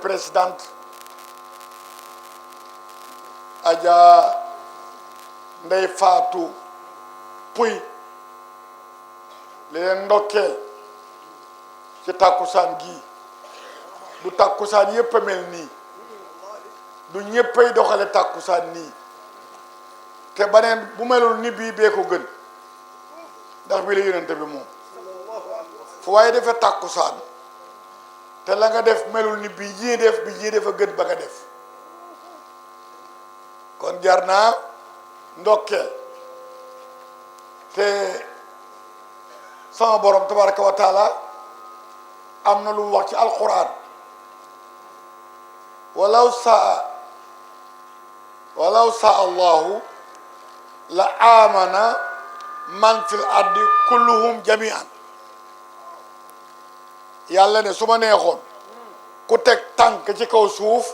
présidente Adja Ndeye Fatou Pouy li leen ndokkeel ci tàkkusaan gii du tàkkusaan yépp a mel nii du ñéppay doxale tàkkusaan nii te baneen bu melul ni bii bee ko gën ndax bi la yonente bi moom fu waaye defee tàkkusaan te la nga def melul ni bii jii def bi jii def a gën ba nga def kon jar naa ndokkeel te sama borom tabaraka wa taala am na lu wax ci alquran walaw saa allahu la amana man fil ardi kulluhum jami'an yàlla ne su ma neexoon ku teg tànk ci kaw suuf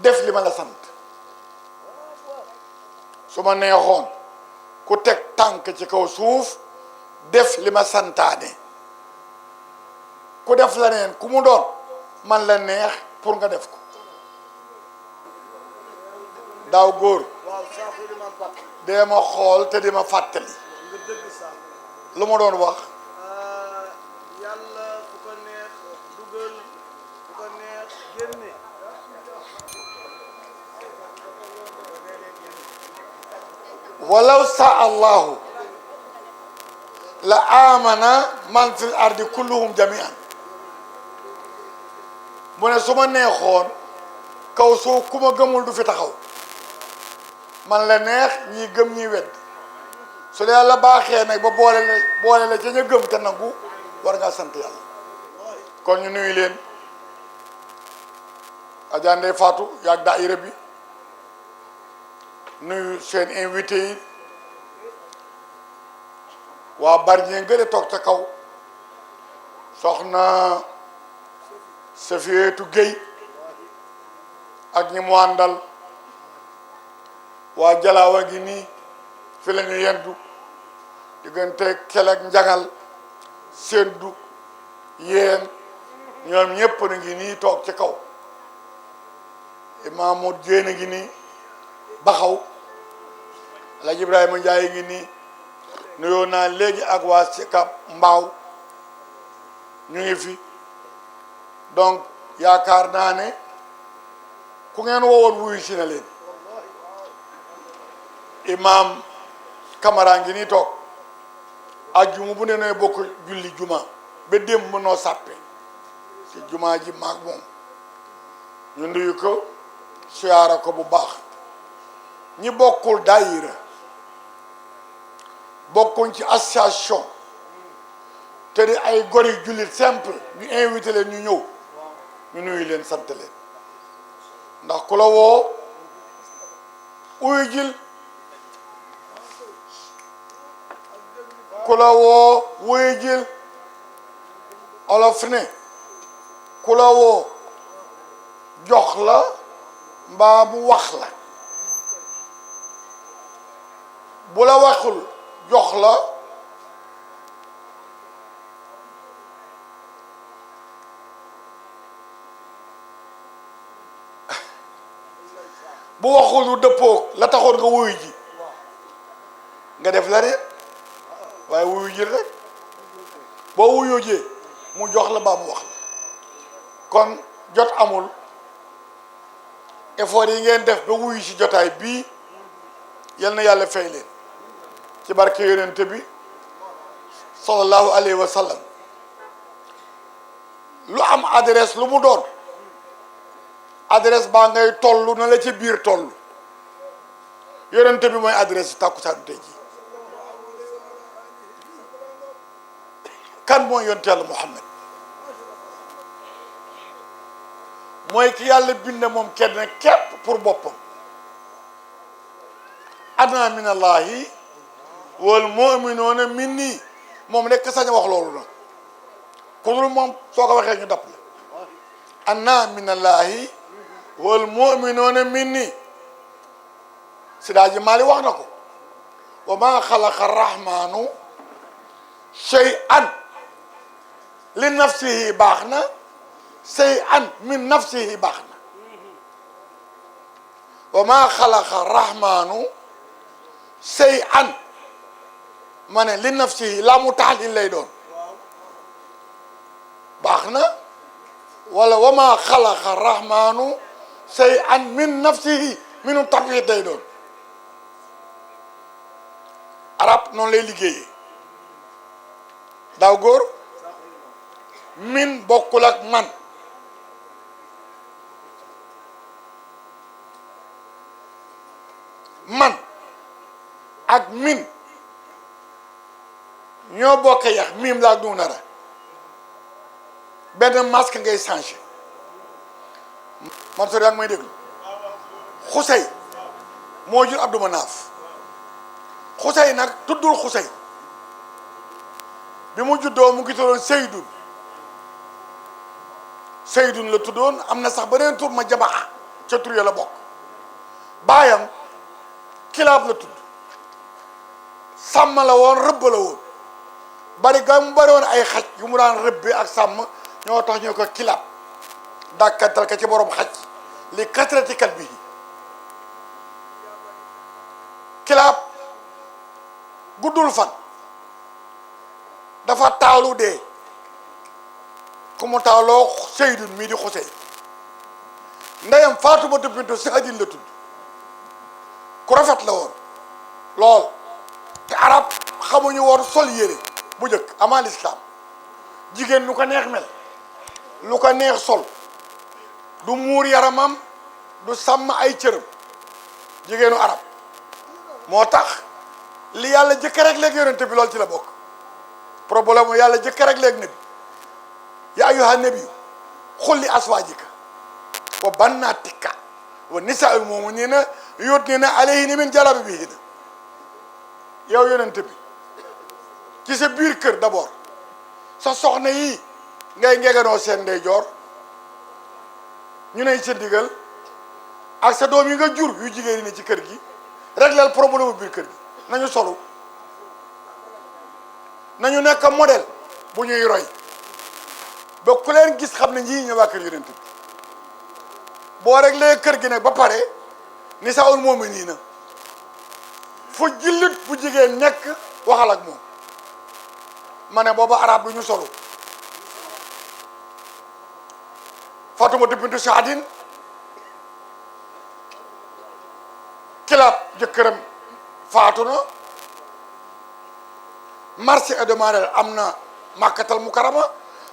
def li ma la sant su ma neexoon ku teg tànk ci kaw suuf def li ma santaane ku def la neen ku mu doon man la neex pour nga def ko daaw góor dee ma xool te di ma fàttali lu ma doon wax yàlla fu ko neex dugal fu ko neex génne walaw sa allahu la amana man fil ardi kulluhum jami'an mu ne su ma neexoon kaw suuf ku ma gëmul du fi taxaw man la neex ñii gëm ñii wedd su la yàlla baaxee nag ba boole la ca ña gëm te nangu war ngaa sant yàlla kon ñu nuyu leen Adja Ndeye Fatou yaag daayira bi nuyu seen invité yi waa Bargny ngële toog ca kaw soxna Safiyatu Gueye ak ñi mu àndal waa Jalaawa gi nii fi la ñu yendu diggante kel ak njangal seddu yéen ñoom ñépp na ngi nii toog ci kaw Imaamu Jéen a ngi nii baxaw Alaaji Ibrahima Njaay ngi nii nuyoo naa léegi ak waa Sicap Mbao ñu ngi fi donc yaakaar naa ne ku ngeen woowoon wuyu si na leen Imam Camara ngi nii toog ajjuma bu ne nooy bokk julli juma ba démb mënoo sàppe ci juma ji maag moom ñu nuyu ko siyaara ko bu baax ñi bokkul daayira bokkuñ ci association te di ay gori jullit simple ñu invité leen ñu ñëw ñu nuyu leen sant leen ndax ku la woo uyu jil ku la woo wuyu jil olof ne ku la woo jox la mbaa bu wax la bu la waxul jox la bu waxul lu dëppoog la taxoon nga wuyu ji nga def la rek waaye wuyu ji rek boo wuyu jee mu jox la mbaa mu wax la kon jot amul effort yi ngeen def ba wuyu ci jotaay bii yal na yàlla fay leen ci barke yonente bi sallallahu alayhi wa sallam lu am adresse lu mu doon adresse baa ngay toll na la ci biir toll yonente bi mooy adresse yi tàkkusaanu tey ji kan mooy yonte yàlla Muhammad mooy ki yàlla bind moom kenn képp pour boppam ana min allahi wal mu'minuuna minni moom rekk sañ a wax loolu na ku dul moom soo ko waxee ñu dapp la ana min allahi wal mu'minuuna minni Sidaaji Maalik wax na ko wa ma xalaqa rahmanu shay'an li nafsihi baax na shay'an min nafsihi baax na wa maa xalaqa rahmaanu say an ma ne li nafsihi laa mu taxlil lay doon baax na wala wa maa xalaqa rahmaanu say an min nafsihi minu tabit lay doon arab noonu lay liggéeyee daaw góor min bokkul ak man man ak min ñoo bokk yax miim laa du nara benn masque ngay changé man sor yaa ngi may déglu xusey moo jur Abdou Manaaf xusey nag tuddul xusey bi mu juddoo mu ngi tuddoon Seydun la tuddoon am na sax beneen tur ma jabaa ca tur ya la bokk baayam kilaab la tudd sàmm la woon rëbb la woon bari ga mu bari woon ay xaj yu mu daan rëbbe ak sàmm ñoo tax ñu ko kilaab dàkkantal ka ci borom xaj li kasrati kalbihi kilaab guddul fan dafa taalu dee ku mu taaloo Seydun mii di Xusey ndeyam Faatumata bintu Saadin la tudd ku rafet la woon lool te arab xamuñu woon sol yére bu njëkk avant l'islam jigéen lu ko neex mel lu ko neex sol du muur yaramam du sàmm ay cëram jigéenu arab moo tax li yàlla jëkk rek léegi yonente bi lool ci la bokk problème yàlla jëkk rek léegi nabi ya ayyuha nabi xul li aswaajika wa bannaatika wa nisaa'il mu'miniina yudniina alayhinna min jalaabiibihinna yow yonente bi ci sa biir kër d'abord sa soxna yi ngay ngeganoo seen ndeyjoor ñu ne sa ndigal ak sa doom yi nga jur yu jigéen yi ne ci kër gi régleel problème biir kër gi nañu solu nañu nekk modèle bu ñuy roy ba ku leen gis xam ne ñii ñu waa kër yonent bi boo réglé kër gi nag ba pare nisaa'ul mu'miniina fu jullit bu jigéen nekk waxal ak moom ma ne booba arab du ñu solu Faatumata bintu Saadin Kilaab jëkkëram faatu na marché hebdomadaire am na Makkatal Mukarrama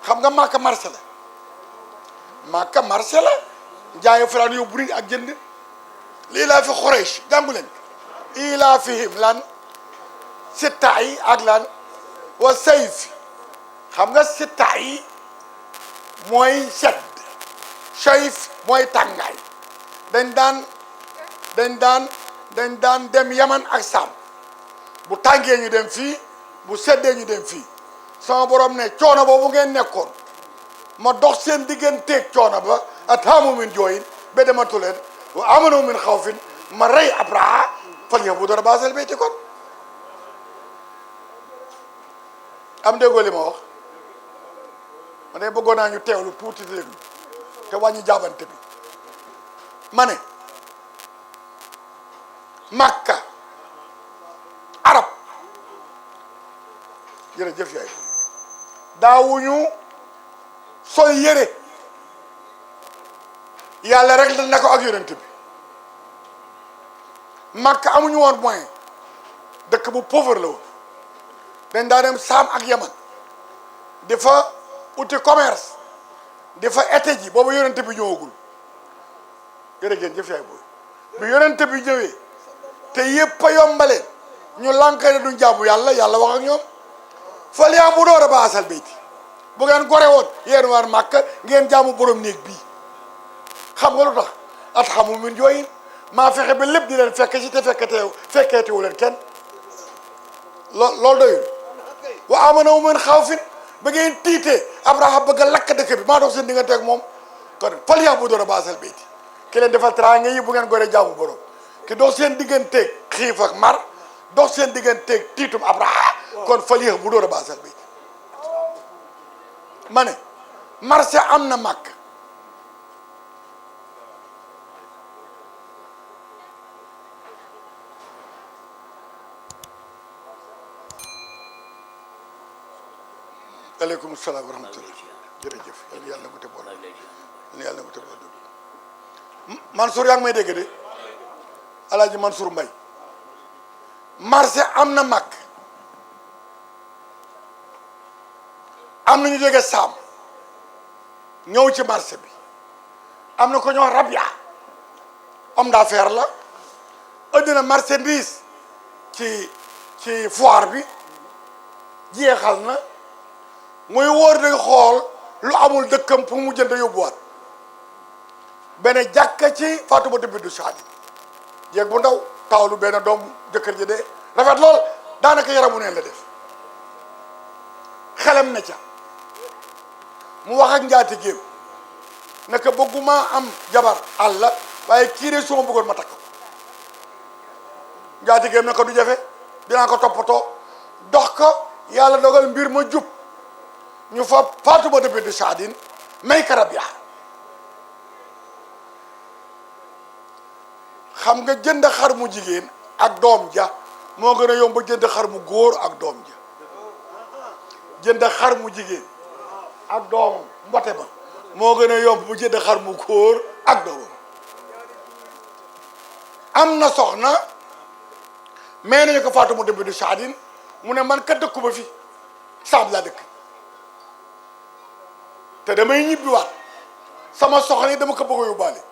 xam nga Makka marché la Makka marché la jaayu faraan yóbbu nit ak jënd lii laa fi Quraysh jàngu leen ilaa fihim lan sitta yi ak lan wa sayf xam nga sitta yi mooy sedd sayf mooy tàngaay dañ daan dem Yaman ak Saam bu tàngee ñu dem fii bu seddee ñu dem fii sama borom ne coono boobu ngeen nekkoon ma dox seen digganteeg coono ba ataamu min jooyin ba dematu leen wa amanu min xawfin ma rey Abraha falyabudu rabba haazal bayti kon am déggoo li ma wax ma ne bëggoon naa ñu teewlu tuuti déglu te wàññi jaabante bi ma ne Makka arab jërëjëf yaay daawuñu sol yére yàlla rek na ko ak yonent bi Makka amuñu woon moyen dëkk bu pauvre la woon dañ daa dem Saam ak Yaman di fa uti commerce di fa été ji boobu yonent bi ñëwagul jërëjëf yaay booy bi yonent bi ñëwee te yëpp a yombaleen ñu lànkale duñ jaamu yàlla yàlla wax ak ñoom falyabudu rabba haazal bayti bu ngeen gore woon yéen waar Màkka ngeen jaamu borom néeg bii xam nga lu tax athamu min jooyin maa fexe ba lépp di leen fekk ci te fekkeetewu leen kenn loolu doyul wa amanu min xawfin ba ngeen tiitee Abraha bëgg a lakk dëkk bi maa dox seen diggante ak moom kon falyabudu rabba haazal bayti ki leen defal teraanga yi bu ngeen gore jaamu borom ki dox seen digganteeg xiif ak mar dox seen digganteeg tiitum Abraha kon falyabudu rabba haazal bayti ma ne marché am na Makka aleykum salaam wa rahmatullah jërëjëf yàlla na ko te boole yàlla na ko te boole Mansour yaa ngi may dégg de Alaaji Mansour Mbaye marché am na mag am na ñu jóge saam ñëw ci marché bi am na ko ñoo Rabia homme d'affaires la indi na marchandise ci foire bi jeexal na muy wóor di xool lu amul dëkkam pour mu jënd yóbbuwaat benn jàkka ci Fatoumata bintu Saadi jeeg bu ndaw taawlu benn doom jëkkër ji de rafet lool daanaka yaramu neen la def xelam na ca mu wax ak njaati géew naka bëgguma am jabar àlla waaye kii de su ma bëggoon ma takk ko njaati géew naka du jafe dinaa ko toppatoo dox ko yàlla dogal mbir ma jub ñu fa Faatumata bintu Saadin may ka Rabia xam nga jënd xar mu jigéen ak doom ja moo gën a yomb jënd xar mu góor ak doom ja jënd xar mu jigéen ak doomam mbote ba moo gën a yomb mu jënd xar mu góor ak doomam am na soxna mais nañu ko Faatumata bintu Saadin mu ne man kat dëkku ba fi saab laa dëkk te damay ñibbiwaat sama soxna yi dama ko bëgg a yóbbaale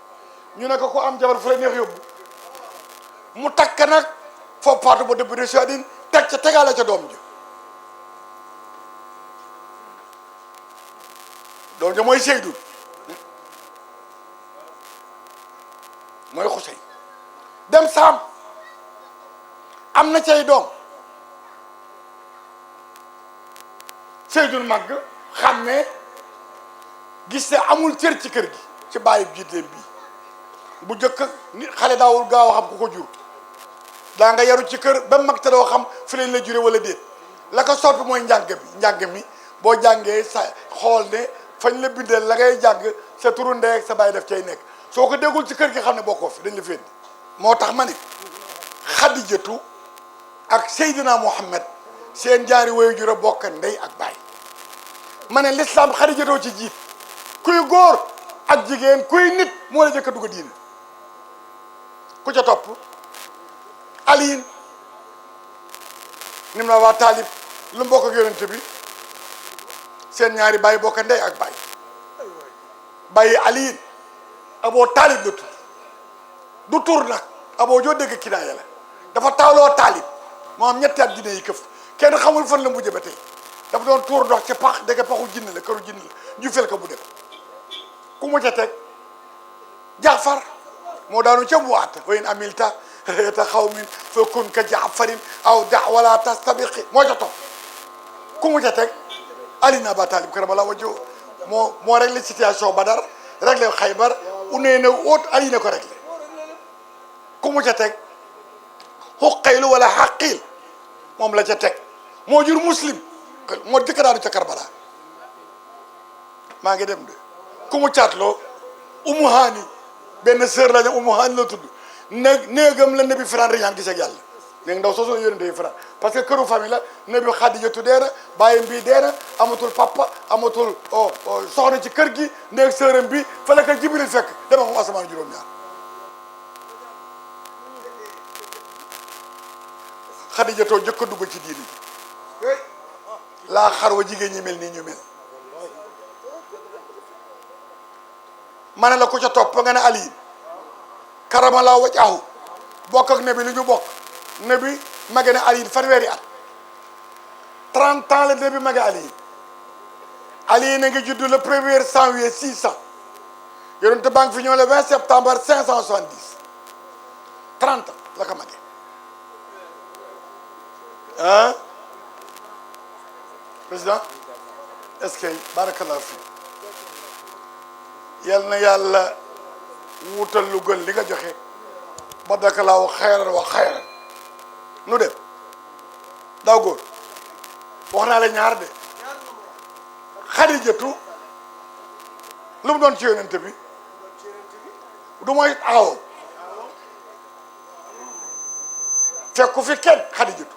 ñu ne ko am jabar fu la neex yóbbu mu takk nag foofu Faatumata bintu Saadin teg ca tegaale ca doom ji doom ja mooy Seydou mooy Xusey dem saam am na cay doom Seydou màgg xam ne gis ne amul cër ci kër gi ci bàyyi jiitleem bii bu njëkk nit xale daawul gaaw a xam ku ko jur daa nga yaru ci kër ba mag te doo xam fi lañ la jure wala déet la ko soppi mooy njàng mi boo jàngee sa xool ne fañ la bindeel la ngay jàng sa turu ndey ak sa bàyyi def cay nekk soo ko déggul ci kër gi xam ne bokkoo fi dañ la féndi moo tax ma ne Xadijatu ak Seydina Muhammad seen jaari wayu jura bokk ndey ak baay ma ne l'islam Xadijatoo ci jiit kuy góor ak jigéen kuy nit moo la jëkk a dugg diine ku ca topp aliin nim la waa taalib lu mbokk ak yonent bi seen ñaari baay bokk ndey ak baay bàyyi aliin aboo taalib la tur du tur nag aboo joo dégg kinaaya la dafa taaloo taalib moo am ñetti at jinne yi këf kenn xamul fan la mujj ba tey dafa doon tuur ndox ci pax dégg paxu jinne la këru jinne la ñu fel ko bu dem ku mu ca teg jaafar moo daanu ca bu waat wa in amilta ta xawmin fa kun ka jaafarin aw da wala tastabiqi moo ca topp ku mu ca teg Ali ibn Abi Talib karamallahu wajhahu moo réglé situation Badar réglé Xaybar unee na óot Ali ne ko réglé ku mu ca teg xuqaylu wala xaqil moom la ca teg moo jur muslim moo jëkk daanu ca Karbala maa ngi dem de ku mu caatloo Umu Haani benn sœur la ñu Umu Haani la tudd néegam la Nabi Firan Riyaan gis ak yàlla léegi ndaw soosu la yónnee day Firan parce que këru famille la Nabi Xadijatu dee na bàyyam bii dee na amatul papa amatul soxna ci kër gi néeg sœuram bi fa la ko Jibril fekk dama ko asamaan juróom-ñaar Xadijatoo jëkk a dugg ci diini ji laa xarwa jigéen ñi mel nii ñu mel ma ne la ku ca topp nga ne Ali karamallahu wajhahu bokk ak Nabi lu ñu bokk Nabi mage ne Ali fanweeri at 30 ans la Nabi mage Ali na ngi juddu le 1er janvier 600 yonent baa ngi fi ñëw le 20 septembre 570 30 ans la ko mage ah président est-ce que barakallahu fi yal na yàlla wutal lu gën li nga joxe ba dakalaaw xayran wa xayran nu dem daaw góor wax naa la ñaar de Xadijatu lu mu doon ci yonent bi du mooy aawo fekku fi kenn Xadijatu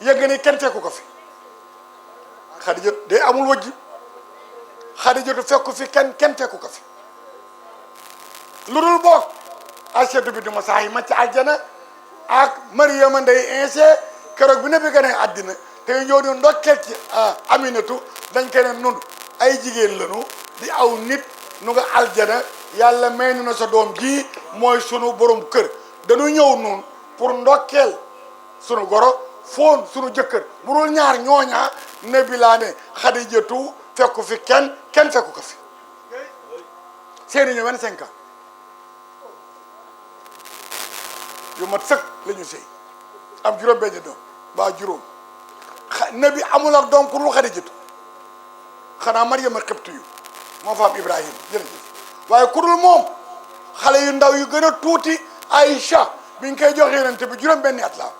yëg ni kenn fekku ko fi Xadija day amul wëjj Xadijatu fekku fi kenn fekku ko fi lu dul boog Aysatu bintu Masaahima ci aljana ak Mariama ndey Iisa keroog bi ne bi gën a àddina te ñëw di ndokkeel ci Aminatu dañ koy ne nun ay jigéen lañu di aw nit nu nga aljana yàlla may nu na sa doom ji mooy sunu borom kër dañu ñëw nun pour ndokkeel sunu goro foon sunu jëkkër bu dul ñaar ñooñaa ne bi laa ne Xadijatu fekku fi kenn fekku ko fi seeni ñu 25 ans yu mat sëkk la ñu sëy am juróom benn doom ba juróom ne bi amul ak doom ku dul Xadijatu xanaa Maryama xibtu yu moo fa am Ibrahima jërëjëf waaye ku dul moom xale yu ndaw yu gën a tuuti Aïcha bi ñu koy jox yonente bi juróom benni at la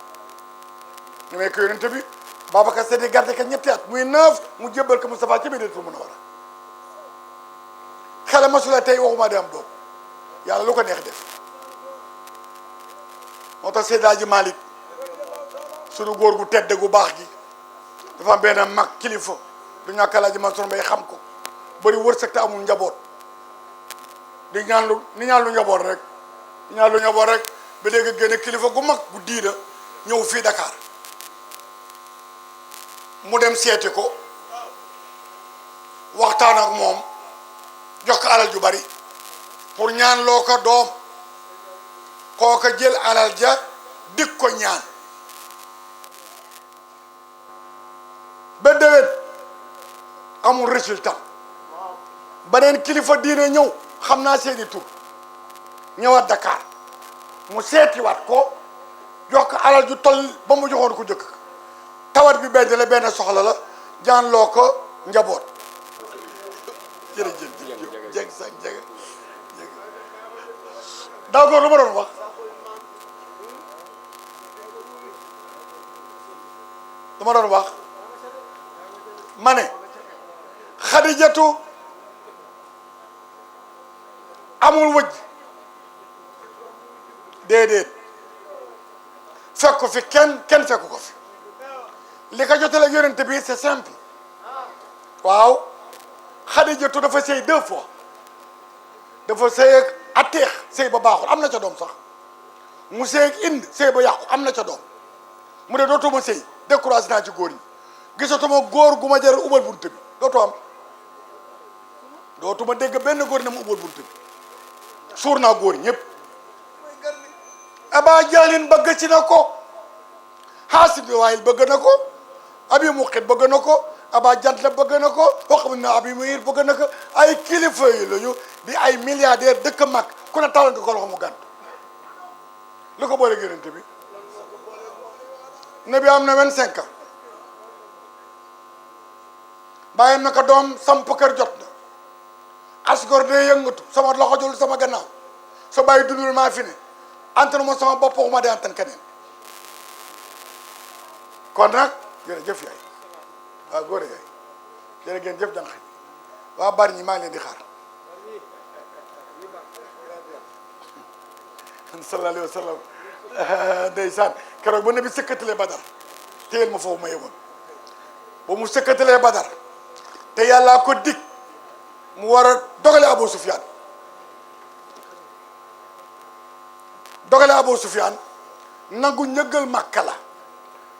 ñu may ko yonente bi Babacar Seydi garde ka ñetti at muy 9 mu jébbal ko Moustapha ci Madinatul Munawwara xale masula tey waxuma di am doom yàlla lu ko neex def moo tax Seydi Hadji Malick sunu góor gu tedd gu baax gi dafa am benn mag kilifa du ñàkk Alaaji Mansour Mbaye xam ko bëri wërsëg te amul njaboot di ñaan lu njaboot rek di ñaan lu njaboot rek ba léegi génne kilifa gu mag gu diina ñëw fii Dakar mu dem seeti ko waxtaan ak moom jox ko alal ju bari pour ñaan loo ko doom kooka jël alal ja dik ko ñaan ba déwén amul résultat beneen kilifa diine ñëw xam naa seeni tur ñëwaat Dakar mu seetiwaat ko jox ko alal ju toll ba mu joxoon ko jëkk tawat bi benn la benn soxla la jaan loo ko njaboot jërëjëf jeg sax jeg daa góor lu ma doon wax ma ne Xadijatu amul wëj déedéet fekku fi kenn fekku ko fi li ko jotale ak yonent bi c'est simple waaw Xadijatu dafa sëy 2 fois dafa sëy ak Atiix sëy ba baaxul am na ca doom sax mu sëy ak Hind sëy ba yàqu am na ca doom mu ne dootuma sëy découragé naa ci góor ñi gisatuma góor gu ma jaral ubal bunt bi dootuma dégg benn góor ne mu ubal bunt bi suur naa góor ñëpp Aba Jaalin bëgg ci na ko Xaasib bi waayil bëgg na ko Abi Muqit bëgg na ko Aba Jantle bëgg na ko wax na Abi Muhir bëgg na ko ay kilifa yi lañu di ay milliardaire dëkk mag ku ne talal nga ko loxo mu gànt lu ko boole Yonent bi ne bi am na 25 ans bàyyam na ko doom samp kër jot na asgor day yëngatu sama loxo jul sama gannaaw sa bàyyi dundul maa fi ne antenne ma sama bopp waxuma de antenne keneen kon nag jërëjëf yaay waaw góor yaay jërë ngeen jëf jànq waa bari ñi maa ngi leen di xaar sallallahu alayhi wa sallam ndeysaan keroog ba ne bi sëkkatalee Badar téyel ma foofu ma yemoon ba mu sëkkatalee Badar te yàllaa ko dig mu war a dogale Abu Sufyaan nangu ñëggal Makka la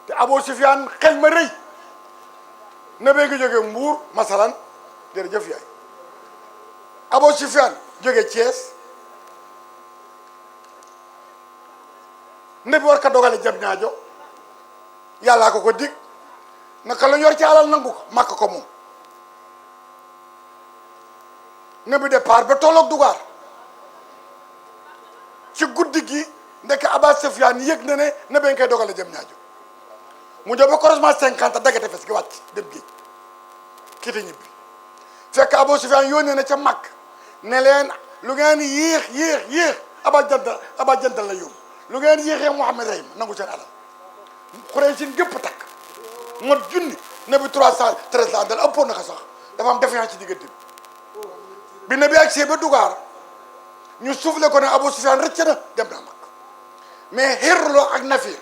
te Abu Sufyaan xel ma rëy na bee ngi jógee Mbuur masalan jërëjëf yaay Abu Sufyaan jóge Thiès ne bi war ka dogale jam ñaajo yàllaa ko dig naka la yor ci alal nangu ko Makka ko moom ne bi départ ba tolloog Dugaar ci guddi gi ndeke Aba Sufyaan yëg na ne ne ben koy dogale jëm ñaajo mu jóg ba croisement 50 daggate fes gi wàcc dem géej kiti ñibbi fekk Abu Sufyaan yónnee na ca Makka ne leen lu ngeen yéex Aba Jantal la yóbbu lu ngeen yéexee Muhammad rey ma nangu seen alal Xuraysh sin gépp takk mot junni ne bi 313 la àndal ëppoon na ko sax dafa am défiance ci diggante bi ne bi ak see ba Dugaar ñu soufflé ko ne Abu Sufyaan rëcc na dem na Makka mais Hirlo ak Nafir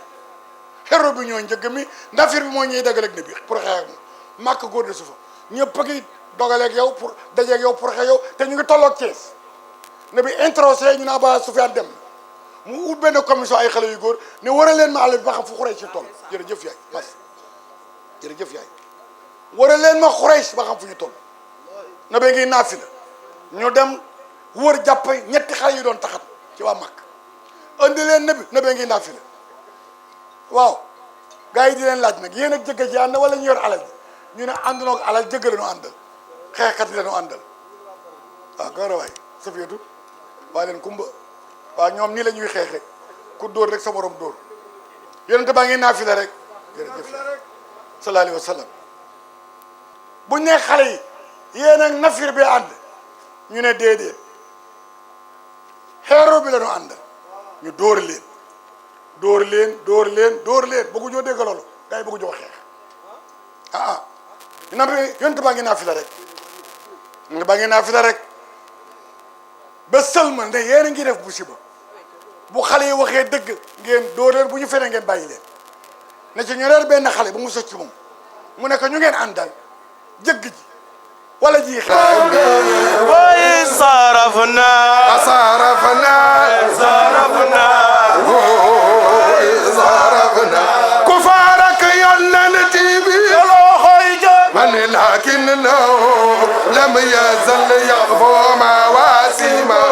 Hirlo bi ñoo njëgg mi Nafir bi moo ñuy daggal ak ne bi pour xeex ak moom màkk góor de su fa ñëpp a ngi dogaleeg yow pour dajeeg yow pour xe yow te ñu ngi tolloog Thiès ne bi introsé ñu naa ba Soufiane dem na mu ut benn commission ay xale yu góor ne wara leen ma àll bi ba xam fu Xuraysh si toll jërëjëf yaay mas jërëjëf yaay wara leen ma Xuraysh ba xam fu ñu toll na bee ngi naafi la ñu dem wër jàpp ñetti xale yu doon taxat ci waa màkk andi leen na bee ngi naafi la waaw gars yi di leen laaj nag yéen ak jëgg ji ànd wala ñu yor alal ji ñu ne ànd noog alal jëgg la ñu àndal xeexkat yi la ñu àndal waaw gawar a waay Safiyatu waa leen kumba waaw ñoom nii la ñuy xeexe ku dóor rek sa morom dóor yonente baa ngi naafila rek jërëjëf sallallahu alayhi wa sallam buñ ne xale yi yéen ak nafir bi ànd ñu ne déedéet xeero bi la ñu ànd ñu dóor leen dóor leen dóor leen dóor leen bëggu ñoo dégg loolu gars yi bëggu ñoo xeex na bi yonente baa ngi naafila rek yonente baa ngi naafila rek ba sëlma ne yéen a ngi def musiba bu xale yi waxee dëgg ngeen dóor leen bu ñu fenee ngeen bàyyi leen ne ci ñu reer benn xale bu mu sëcc moom mu ne ko ñu ngeen àndal jëgg ji wala ji xeex way sarafna ku faarak yonent bi من لكنه لم يزل يخفو مواسمه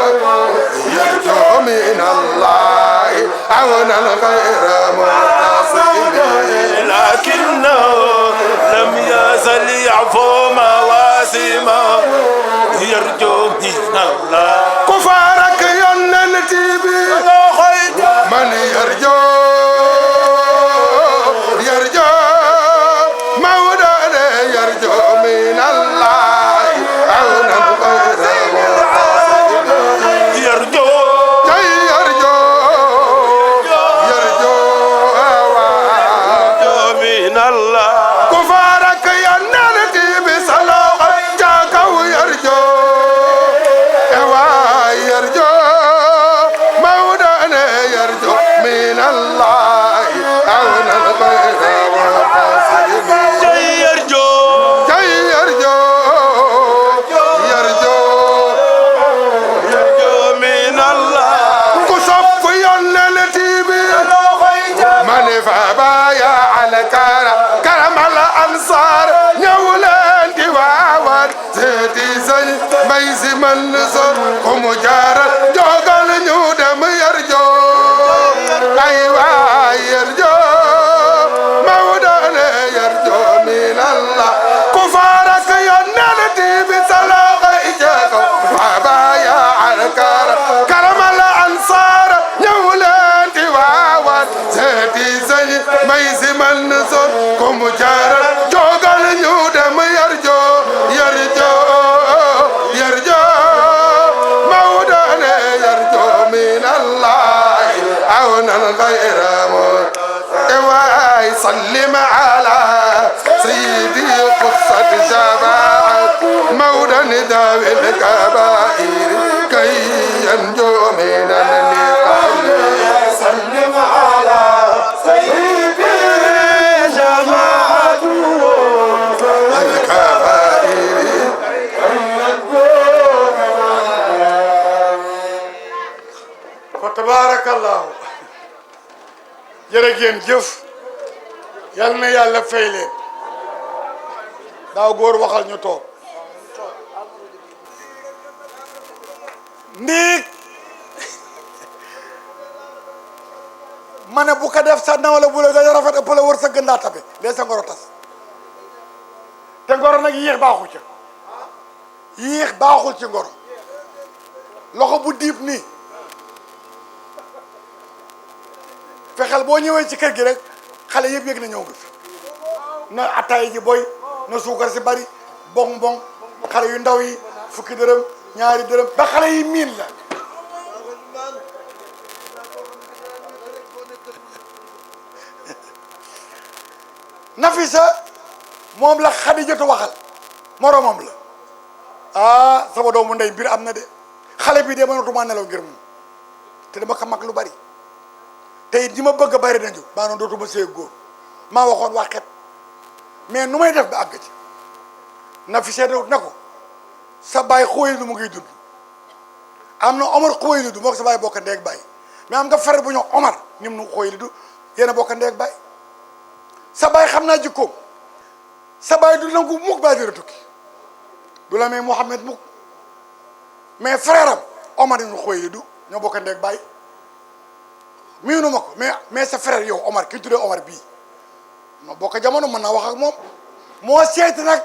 يرجو من الله عونا غير معتصم لكنه لم يزل يعفو مواسمه يرجو من الله كفارك يننتي بي من يرجو من الله عونا غير معتصم يرجو من الله كفارك يننتي بصلاح جاك ويرجو يرجو مولانا يرجو من الله عونا غير معتصم فبايا على كرم الأنصار نولان دواوان زيتي زي ميزي من نصر ومجارة جوغل نودم يرجو أيوة يرجو مولانا يرجو من الله كفارك ينالتي بسلاق إجاكو فبايا على كرم الأنصار نولان دواوان زيتي زي ميزي من نصر كمجارة جوغل نودم يرجو مولانا يرجو من الله عونا غير متواي سلم على سيدي قصة جماعة مولا ذوي الكبائر كي ينجو من النقم سلم على سيدي جماعة الكبائر فتبارك الله jërëjëf jëf yal na yàlla fay leen daaw góor waxal ñu toog ndiig ma ne bu ko def sa nawle bu la gën a rafet ëpp la wër sa gën daa tabe lee sa ngoro tas te ngoro nag yéex baaxul ca yéex baaxul ci ngoro loxo bu diib nii fexeel boo ñëwee ci kër gi rek xale yëpp yëg na ñëw nga fi na ataay ji boy na suukar si bari bong bong xale yu ndaw yi fukki dërëm ñaari dërëm ba xale yi miin la Nafisa moom la Xadijatu waxal moromam la ah sama doomu ndey mbir am na de xale bi de mënatuma nelaw ngir moom te dama ko mag lu bari te it ñi ma bëgg a bari nañu maanaam dootuma see góor maa waxoon waxet mais nu may def ba àgg ci na fi seede ne ko sa baay Xuwaylidu mu ngi dund am na Omar Xuwaylidu moo ko sa baay bokk ndeeg baay mais am nga frère bu ñu Omar nim nu Xuwaylidu yéen a bokk ndeeg baay sa baay xam naa jikkoom sa baay du nangu mukk baay dina tukki du la may Mouhamed mukk mais frère am Omar ibn Xuwaylidu ñoo bokk ndeeg baay miinu ma ko mais sa frère yow Omar ki ñu tuddee Omar bii ma bokk jamono mën naa wax ak moom moo seeti nag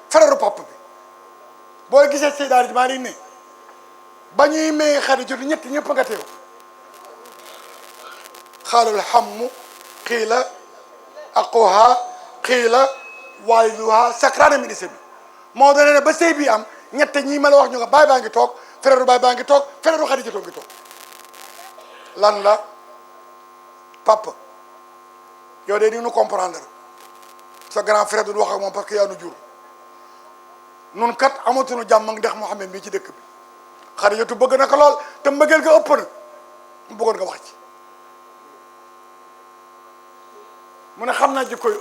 frère papa bi boo gisee Seydi Hadji Malick ne ba ñuy may Xadijatu ñetti ñëpp nga teew xaalul xammu xiila aquha xiila waaliduha sakraana min isami moo doon ne ba sëy bi am ñett ñii ma la wax ñu nga baay baa ngi toog frère baay baa ngi toog frère Xadijatu ngi toog lan la papa yow de di nu comprendre sa grand frère du wax ak moom parce que yaa nu jur nun kat amatuñu jàmm ak ndax Mouhamed mii ci dëkk bi Xadijatu bëgg na ko lool te mbëggeel nga ëpp na mu bëggoon nga wax ci mu ne xam naa jikkoy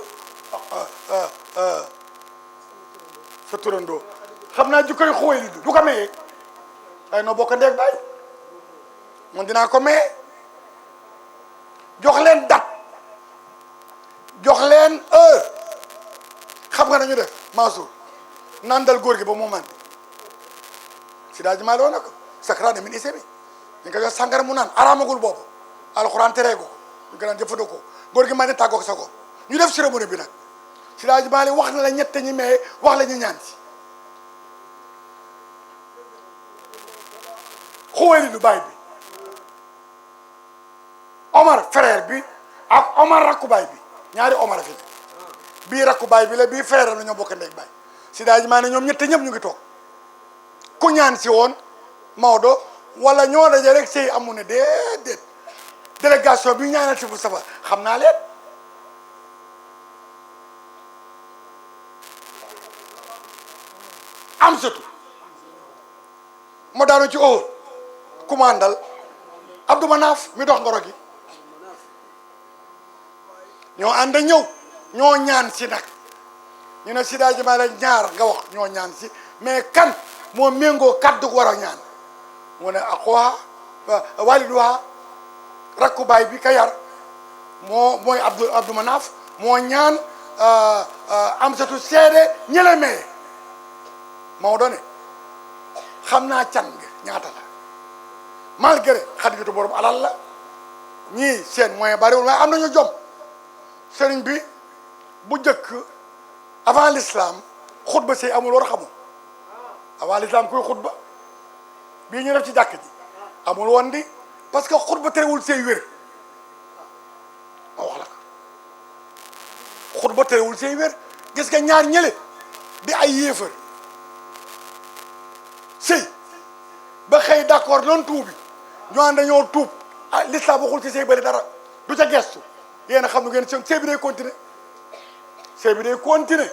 sa turandoo xam naa jikkoy Xuwaylidu du ko mayee ay noo bokk ndeeg baay man dinaa ko maye jox leen date jox leen heure xam nga nañu def Mansour nandal góor gi ba mu màndi Seydi Hadji Malick na ko sakraana min isami ñu ko jox sàngara mu naan araamagul boobu alxuraan tereegu ko ñu ko daan jëfandikoo góor gi màndi tàggoog sa ko ñu def cérémonie bi nag Seydi Hadji Malick wax na la ñett ñi mais wax la ñu ñaan si Xuwaylidu baay bi Omar frère bi ak Omar rakku baay bi ñaari Omar fi bii rakku baay bi la bii frère la ñoo bokk ndey baay Seydi Hadji Malick ñoom ñett ñëpp ñu ngi toog ku ñaan si woon Maodo wala ñoo daje rek sëy amu ne déedéet délégation bi ñaanal si Moustapha xam naa leen am satu ma daanu ci óor commandal Abdou Manaf mi dox ngoro gi ñoo ànd ñëw ñoo ñaan si nag ñu ne Seydi Hadji Malick ñaar nga wax ñoo ñaan si mais kan moo méngoo kaddu war a ñaan mu ne aquha waliduha rakku baay bi ka yar mooy Abdou Manaf moo ñaan am satu seede ñële maye Maodo ne xam naa can nga ñaata la malgré Xadijatu borom alal la ñii seen moyen bariwul waaye am nañu jom sëriñ bi bu njëkk avant l'islam xutba sëy amul war a xamul avant l'islam kuy xutba bii ñu def ci jàkk ji amul woon di parce que xutba terewul sëy wér ma wax la ko xutba terewul sëy wér gis nga ñaar ñële di ay yéefar sëy ba xëy d'accord noonu tuubi ñu ànd dañoo tuub ah l'islam waxul ci sëy bëri dara du ca gestu yéen a xam nu ngeen sëy bi day continuer sëy bi day continuer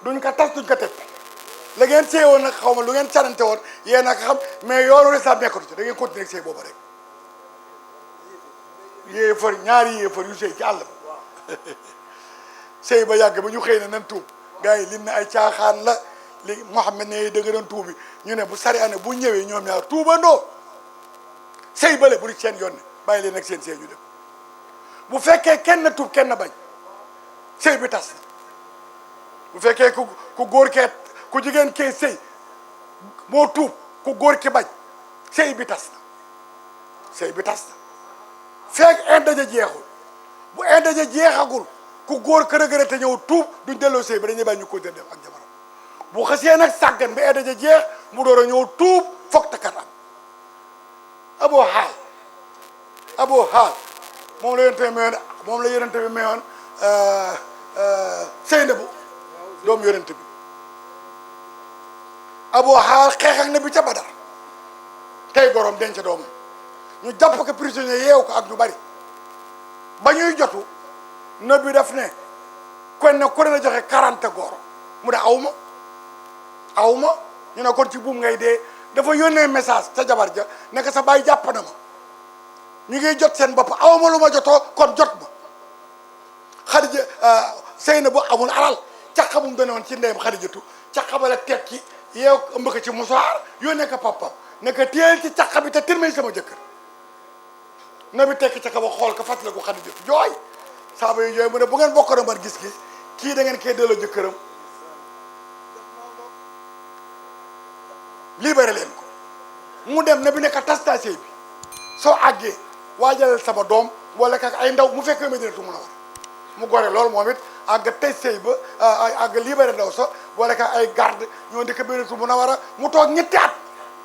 duñ ko tas duñ ko teg la ngeen sëy woon nag xaw ma lu ngeen canante woon yéen a xam mais yoonu l'islam nekkatu ci da ngeen continuer ak sëy booba rek yéefar ñaari yéefar yu sëy ci àll ba sëy ba yàgg ba ñu xëy na nan tuub gars yi lim na ay caaxaan la li Mouhamed ne da nga doon tuubi ñu ne bu sari ane bu ñëwee ñoom ñaar tuubandoo sëy bale bu di seen yoon ne bàyyi leen ak seen sëy ñu dem bu fekkee kenn tuub kenn bañ sëy bi tas na bu fekkee ku góor kee ku jigéen kee sëy moo tuub ku góor ki bañ sëy bi tas na sëy bi tas na fekk indaje jeexul bu indaje jeexagul ku góor kër a gërë te ñëw tuub duñ delloo sëy bi dañuy bañ ñu continuer def ak jabaram bu xasee nag sàggan ba indaje jeex mu door a ñëw tuub foog takkat am aboo xaal moom la yonente bi mayoon Seynabu doomu yonente bi aboo xaal xeex ak Nabi ca Badar tey gorom denc doomam ñu jàpp ko prisonnier yeew ko ak ñu bari ba ñuy jotu Nabi daf ne kon ne ku ne la joxe 40 goro mu ne aw ma ñu ne kon ci buum ngay dee dafa yónnee message ca jabar ja nekk sa baay jàpp na ma ñu ngi jot seen bopp awma lu ma jotoo kon jot ma Xadija Seynabu amul alal caqa bu mu doon woon ci ndeyam Xadijatu caqa ba la teg ci yeew ëmb ko ci musaar yónnee ko papa ne ko téyel ci caqa bi te tirmay sama jëkkër na bi tekki caqa ba xool ko fàttali ko Xadijatu jooy saaba yi jooy mu ne bu ngeen bokkoon man gis-gis kii da ngeen koy delloo jëkkëram libéré leen ko mu dem ne bi nekk tastasé bi soo àggee waajalal sama doom wala kak ay ndaw mu fekk Madinatu Munawwara mu gore loolu moom it àgg tey sëy ba àgg libéré ndaw sa wala kak ay garde ñoo ndëkk Madinatu Munawwara mu toog ñetti at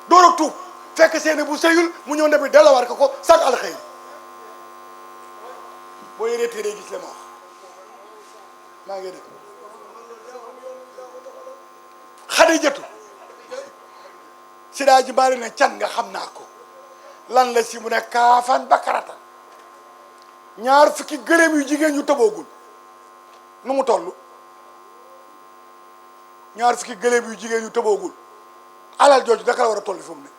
door a tuub fekk seeni bu sëyul mu ñëw ne bi delloowaat ko sag alxëy boo yëree téere gis le ma wax maa ngi dégg Xadijatu Sidaa ji bari na can nga xam naa ko lan la si mu ne kaafan bakaratan ñaar fukki gëléem yu jigéen yu tëboogul nu mu toll ñaar fukki gëléem yu jigéen yu tëboogul alal jooju naka la war a toll fu mu ne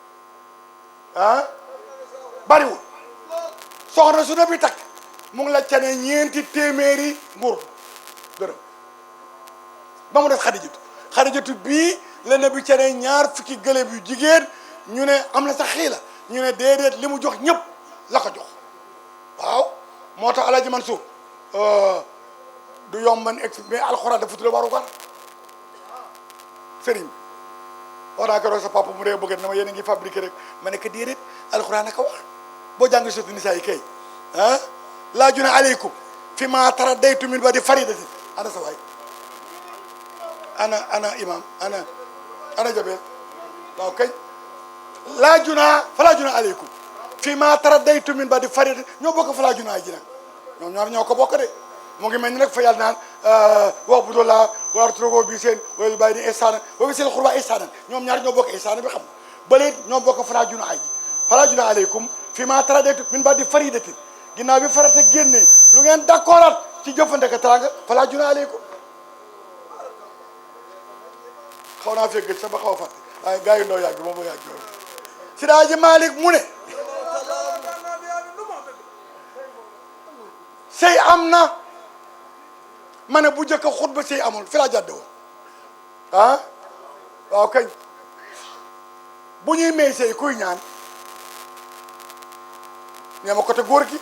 ah bariwul soxna su ne bi takk mu ngi la cane ñeenti téeméeri nguur dërëm ba mu def Xadijatu bii la ne bi cane ñaar fukki gëléem yu jigéen ñu ne am na sax xiila ñu ne déedéet li mu jox ñëpp la ko jox waaw moo tax Alaaji Mansuur du yomb man mais alxuraan dafa tudd waru gar sëriñ wax naa ko roog sa papa mu dee bëgg na ma yéen a ngi fabriqué rek ma ne ko déedéet alxuraan naka wax boo jàng sotti nisaa yi kay ah laa juna aleykum fi ma taradaytu min ba di faridati ana sa waay ana imam ana jabel waaw kay laa junaa falaa junaa aleykum fii maa taradaytu min ba di farid ñoo bokk falaa junaa ji nag ñoom ñaar ñoo ko bokk de mu ngi mel ni nag fa yàlla naan wax bu doolaa war trogo bi seen wala bàyyi di ihsaanan wa bi seen xurba ihsaanan ñoom ñaar ñoo bokk ihsaanan bi xam balee ñoo bokk falaa junaa ji falaa junaa aleykum fii maa taradaytu min ba di faridatin ginnaaw bi farata génnee lu ngeen d'accordat ci jëfandika teraanga falaa junaa aleykum xaw naa fekk sax ba xaw a fàtte waaye gars yi ndoo yàgg moom ba yàgg loolu Sidaa Ji Malick mu ne sëy am na ma ne bu njëkk xutba sëy amul fi laa jàdde woon ah waaw kañ bu ñuy may sëy kuy ñaan ñee ma côté góor gi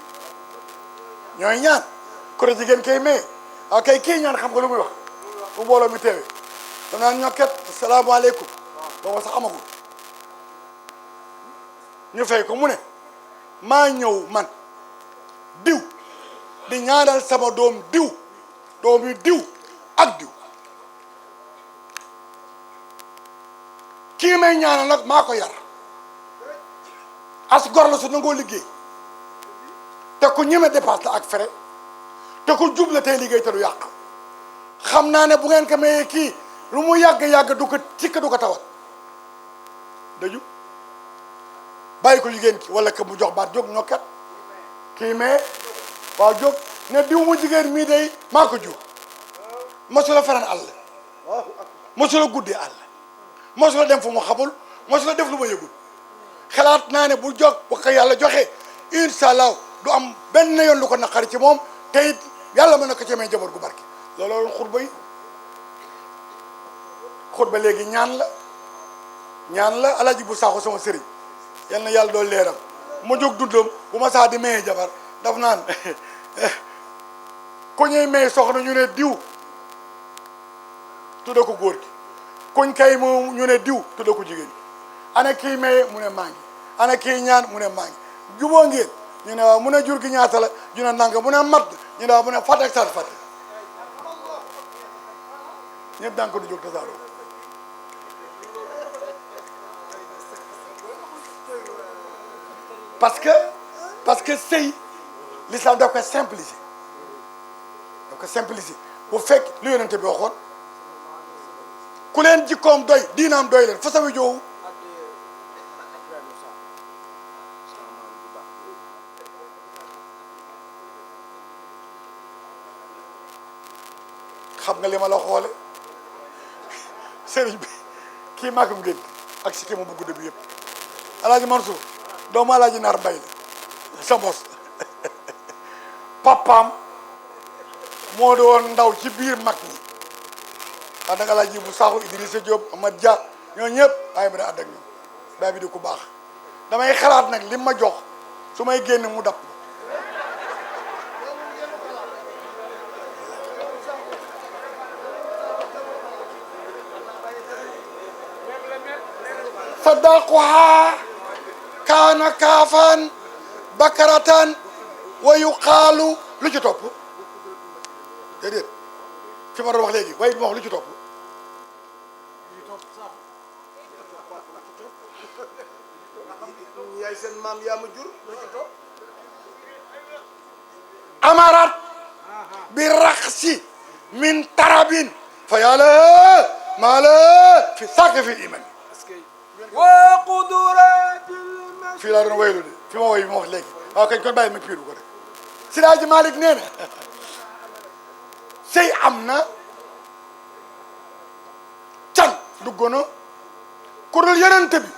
ñooy ñaan côté jigéen kay may waaw kay kii ñaan xam nga lu muy wax bu mbooloo mi teewee danaan ñokket asalaamaaleykum booba sax amagul ñu fay ko mu ne maa ñëw man diw di ñaanal sama doom diw doomi diw ak diw kii may ñaanal nag maa ko yar as gor la su nangoo liggéey te ku ñeme dépasse la ak fere te ku jub la tey liggéey te du yàq xam naa ne bu ngeen ko mayee kii lu mu yàgg-yàgg du ko cikk du ko tawat daju bàyyi ko jigéen ki wala que mu jox baat jóg ñokkat kii mais waaw jóg ne diw mu jigéen mii day maa ko jur mosula faran àll mosula guddee àll mosula dem fu mu xamul mosula def lu ma yëgul xalaat naa ne bu jóg bu ko yàlla joxe incha allah du am benn yoon lu ko naqari ci moom te it yàlla mën na ko ci may jabar gu barke loolu xutba yi xutba léegi ñaan la Alaaji bu Saaxo sama sëriñ yal na yàlla doon leeram mu jóg dundam bu ma saa di maye jabar daf naan ku ñuy may soxna ñu ne diw tudda ko góor gi kuñ kay mu ñu ne diw tudda ko jigéen gi ana kii maye mu ne maa ngi ana kii ñaan mu ne maa ngi juboo ngeen ñu ne waaw mu ne jur gi ñaata la ñu ne nanga mu ne mat ñu ne waaw mu ne fàtte ak sat fàtte ñëpp danga ko du jóg tasaaroo parce que sëy l'islam daf ko simplifier bu fekk lu yonente bi waxoon ku leen jikkoom doy diinaam doy leen fa sawi joowu xam nga li ma la xoole sëriñ bi kii maakam ngén ak si mu bu gudd bi yëpp Alaaji Mansour doomu Alaaji Naar Mbay la sa bos papaam moo doon ndaw ci biir mag ñi ànd ak Alaaji bu Sakho Idrissa Diop Amad Dia ñoo ñëpp bàyyi ma ne ànd ak ñoom baay bi di ku baax damay xalaat nag li ma jox su may génn mu dab صداقها كان كافا بكرة ويقال lu ci topp déedéet fi ma doon wax léegi waaye bi ma wax lu ci topp yaay seen maam yaa ma jur lu ci topp amarat bi raxsi min tarabin fa yàlla maa la fi sàkk fi iman وقدرات fii laa doon waylu de fi ma woy bi ma wax léegi waaw kañ kon bàyyi ma piiru ko rek Sidaaji Malick nee na sëy am na can dugg na ku dul yonent bi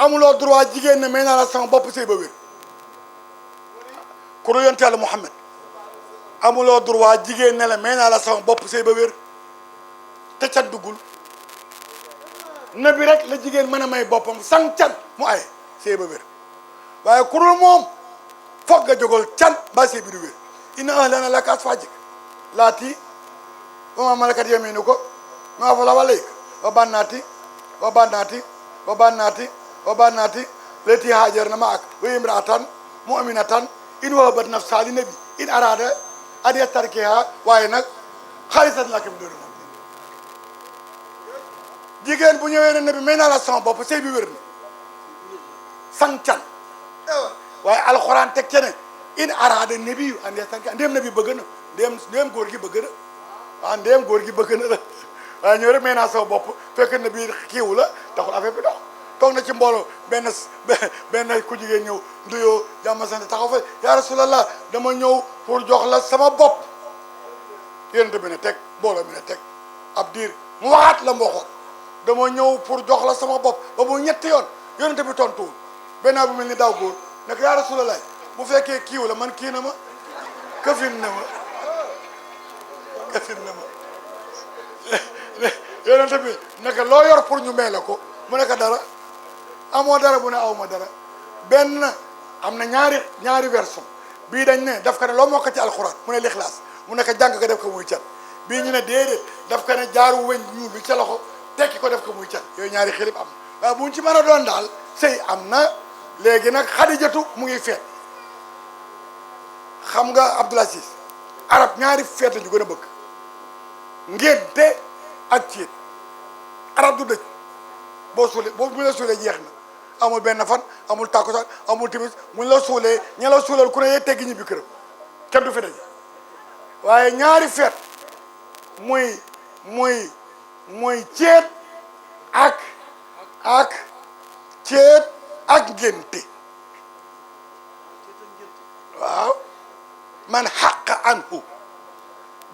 amuloo droit jigéen ne may naa la sama bopp sëy ba wér ku dul yonent Yàlla Muhammad amuloo droit jigéen ne la may naa la sama bopp sëy ba wér te can duggul nabi rek la jigéen mën a may boppam sang can mu ay sëy ba wér waaye ku dul moom foog nga jógal can ba sëy bi du wér inna ahlana laka azwaajik laati wa maa malakat yamiinuka maa afalaa alayka wa bannaati wa bannaati wa bannaati wa bannaati lati haajarna ma'ak wa imra'atan mu'minatan in wahabat nafsahaa li nabi in araada an yastarkihaa waaye nag xaalisatan laka min duuni jigéen bu ñëwee ne nabi may naa la sama bopp sëy bi wér na sang can waaye alxuraan teg ca ne in araada nabi an yastarkihaa ndéem nabi bëgg na ndéem góor gi bëgg na waaw ndéem góor gi bëgg na la waaye ñëw rek may naa sama bopp fekk na biir kiiwu la taxul affaire bi dox toog na ci mbooloo benn ku jigéen ñëw nduyoo jàmm sant taxaw fa yaa rasulallah dama ñëw pour jox la sama bopp yonent bi ne teg mbooloo mi ne teg ab diir mu waxaat la mboxoon dama ñëw pour jox la sama bopp ba mu ñetti yoon yonent bi tontuwul benn bu mel ni daaw góor nekk yaa rasulallah bu fekkee kiiw la man kii na ma këfin na ma këfin na ma yonent bi naka loo yor pour ñu may la ko mu nekk dara amoo dara bu ne aw ma dara benn am na ñaari version bii dañ ne daf ko ne loo mokk ci alxuraan mu ne lixlaas mu nekk jàng ko def ko muy cat bii ñu ne déedéet daf ko ne jaaru weñ ñuul bi ca loxo tekki ko def ko muy cat yooyu ñaari xilib am waaye bu ñu ci mën a doon daal sëy am na léegi nag xadijatu mu ngi feet xam nga Abdul Aziz arab ñaari feet la ñu gën a bëgg ngénte ak ciit arab du dëj boo suulee boo mu la suulee jeex na amul benn fan amul tàkkusaan amul timis muñ la suulee ña la suulal ku ne yee teggi ñibbi këram kenn du fi daje waaye ñaari feet muy ceet ak ceet ak ngénte waaw man xaqa anhu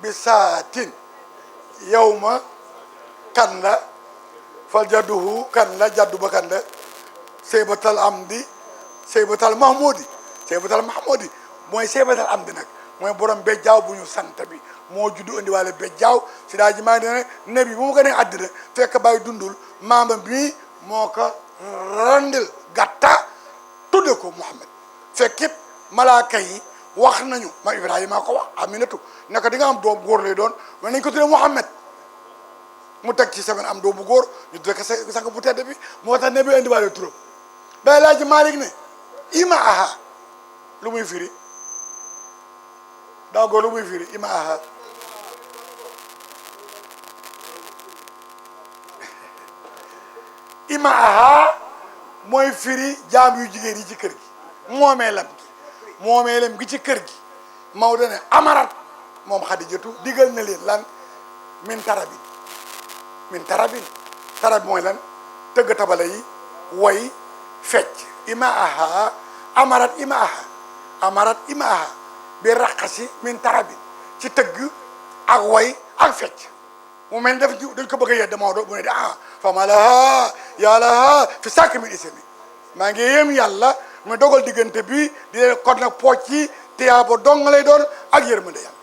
bi saatin yawma kan la fal jadduhu kan la jaddu ba kan la seybatal amdi seybatal mahmudi mooy seybatal amdi nag mooy borom bejjaaw bu ñu sant bi moo juddu indiwaale bejjaaw si daa ji maa ngi ne nabi bu mu gënee àddina fekk bàyyi dundul maama bi moo ko randil gàtta tudde ko Muhammad fekkit malaaka yi wax nañu ma Ibrahima ko wax Aminatu naka di nga am doom góor lay doon mais nañ ko tudde Muhammad mu teg ci semaine am doomu góor ñu tuddee ko sang bu tedd bi moo tax ne bi indiwaale turam day laaj Malick ne ima aha lu muy firi daa góor lu muy firi ima aha ima aha mooy firi jaam yu jigéen yi ci kër gi moomeelam gi ci kër gi Maodo ne amarat moom Xadijatu digal na leen lan min tarabin tarab mooy lan tëgg tabala yi woy fecc ima aha amarat ima aha bi raqasi min tarabin ci tëgg ak woy ak fecc mu mel def dañ ko bëgg a yedd Maodo mu ne di fama laha yaa laha fi sàkk min ismi maa ngi yéem yàlla mu dogal diggante bi di leen kon nag pooc yi tiyaaba dong lay doon ak yërmande yàlla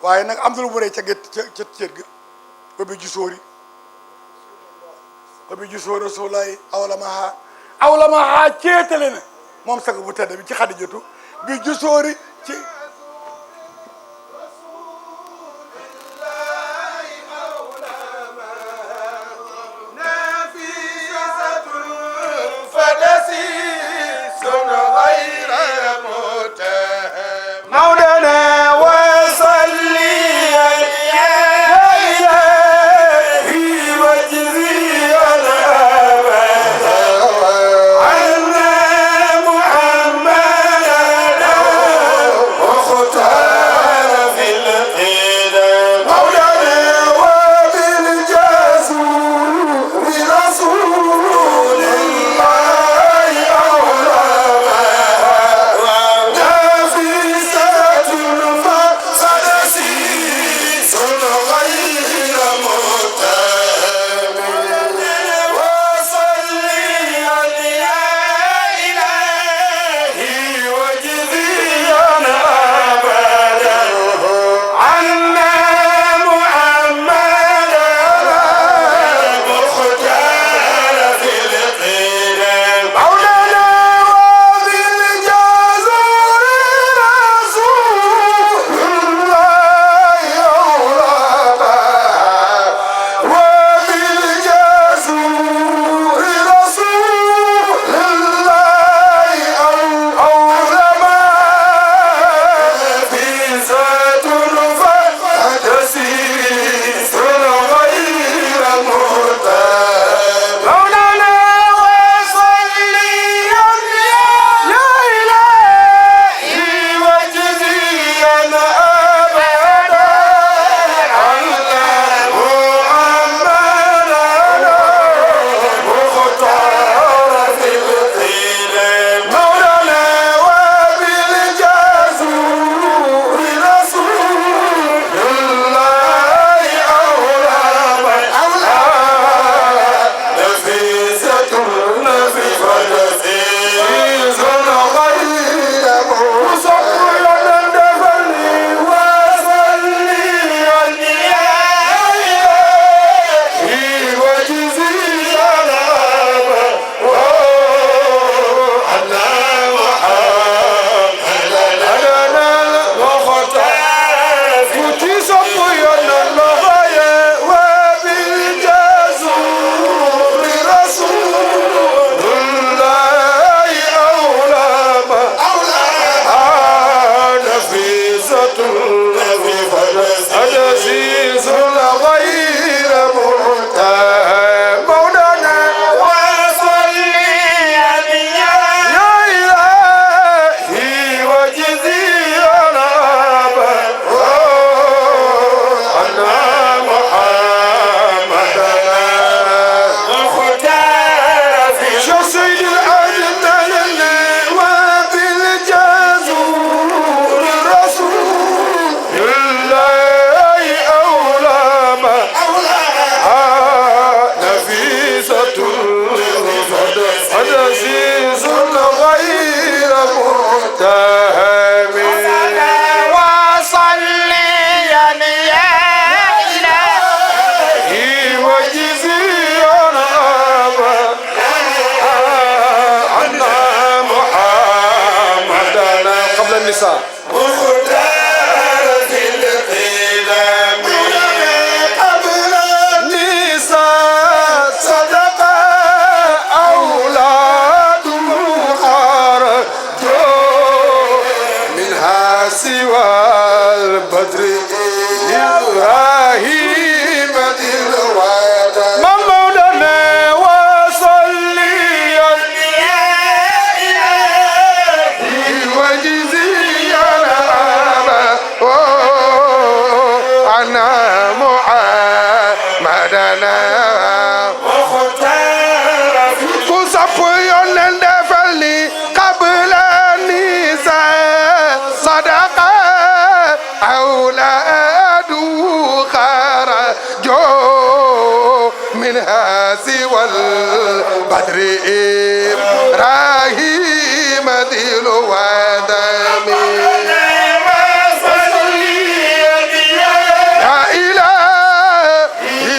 waaye nag am na lu mu rëy ca céet ga bi jusóori wa bi jusóori rasulaay awlamaha ceetale na moom sang bu tedd bi ci Xadijatu bi jusóori ci سوى البدر إبراهيم ذي الودم يا إلهي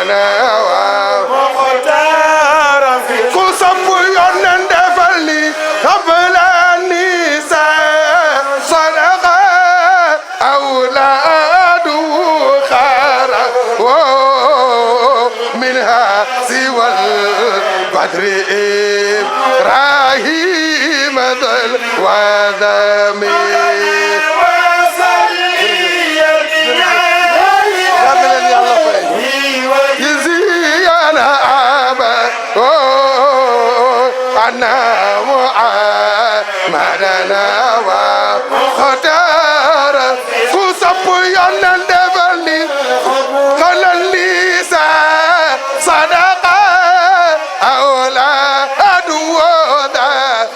madana waaw مختار في ku sopp yonen defal ni qabla nisa sadaqa awlaadu xaara minha siwal badri ibrahim dal wadami يزيانا أبا أنا معنا وختار كسب ينندفني قال الليسا صدقة أولاد ودا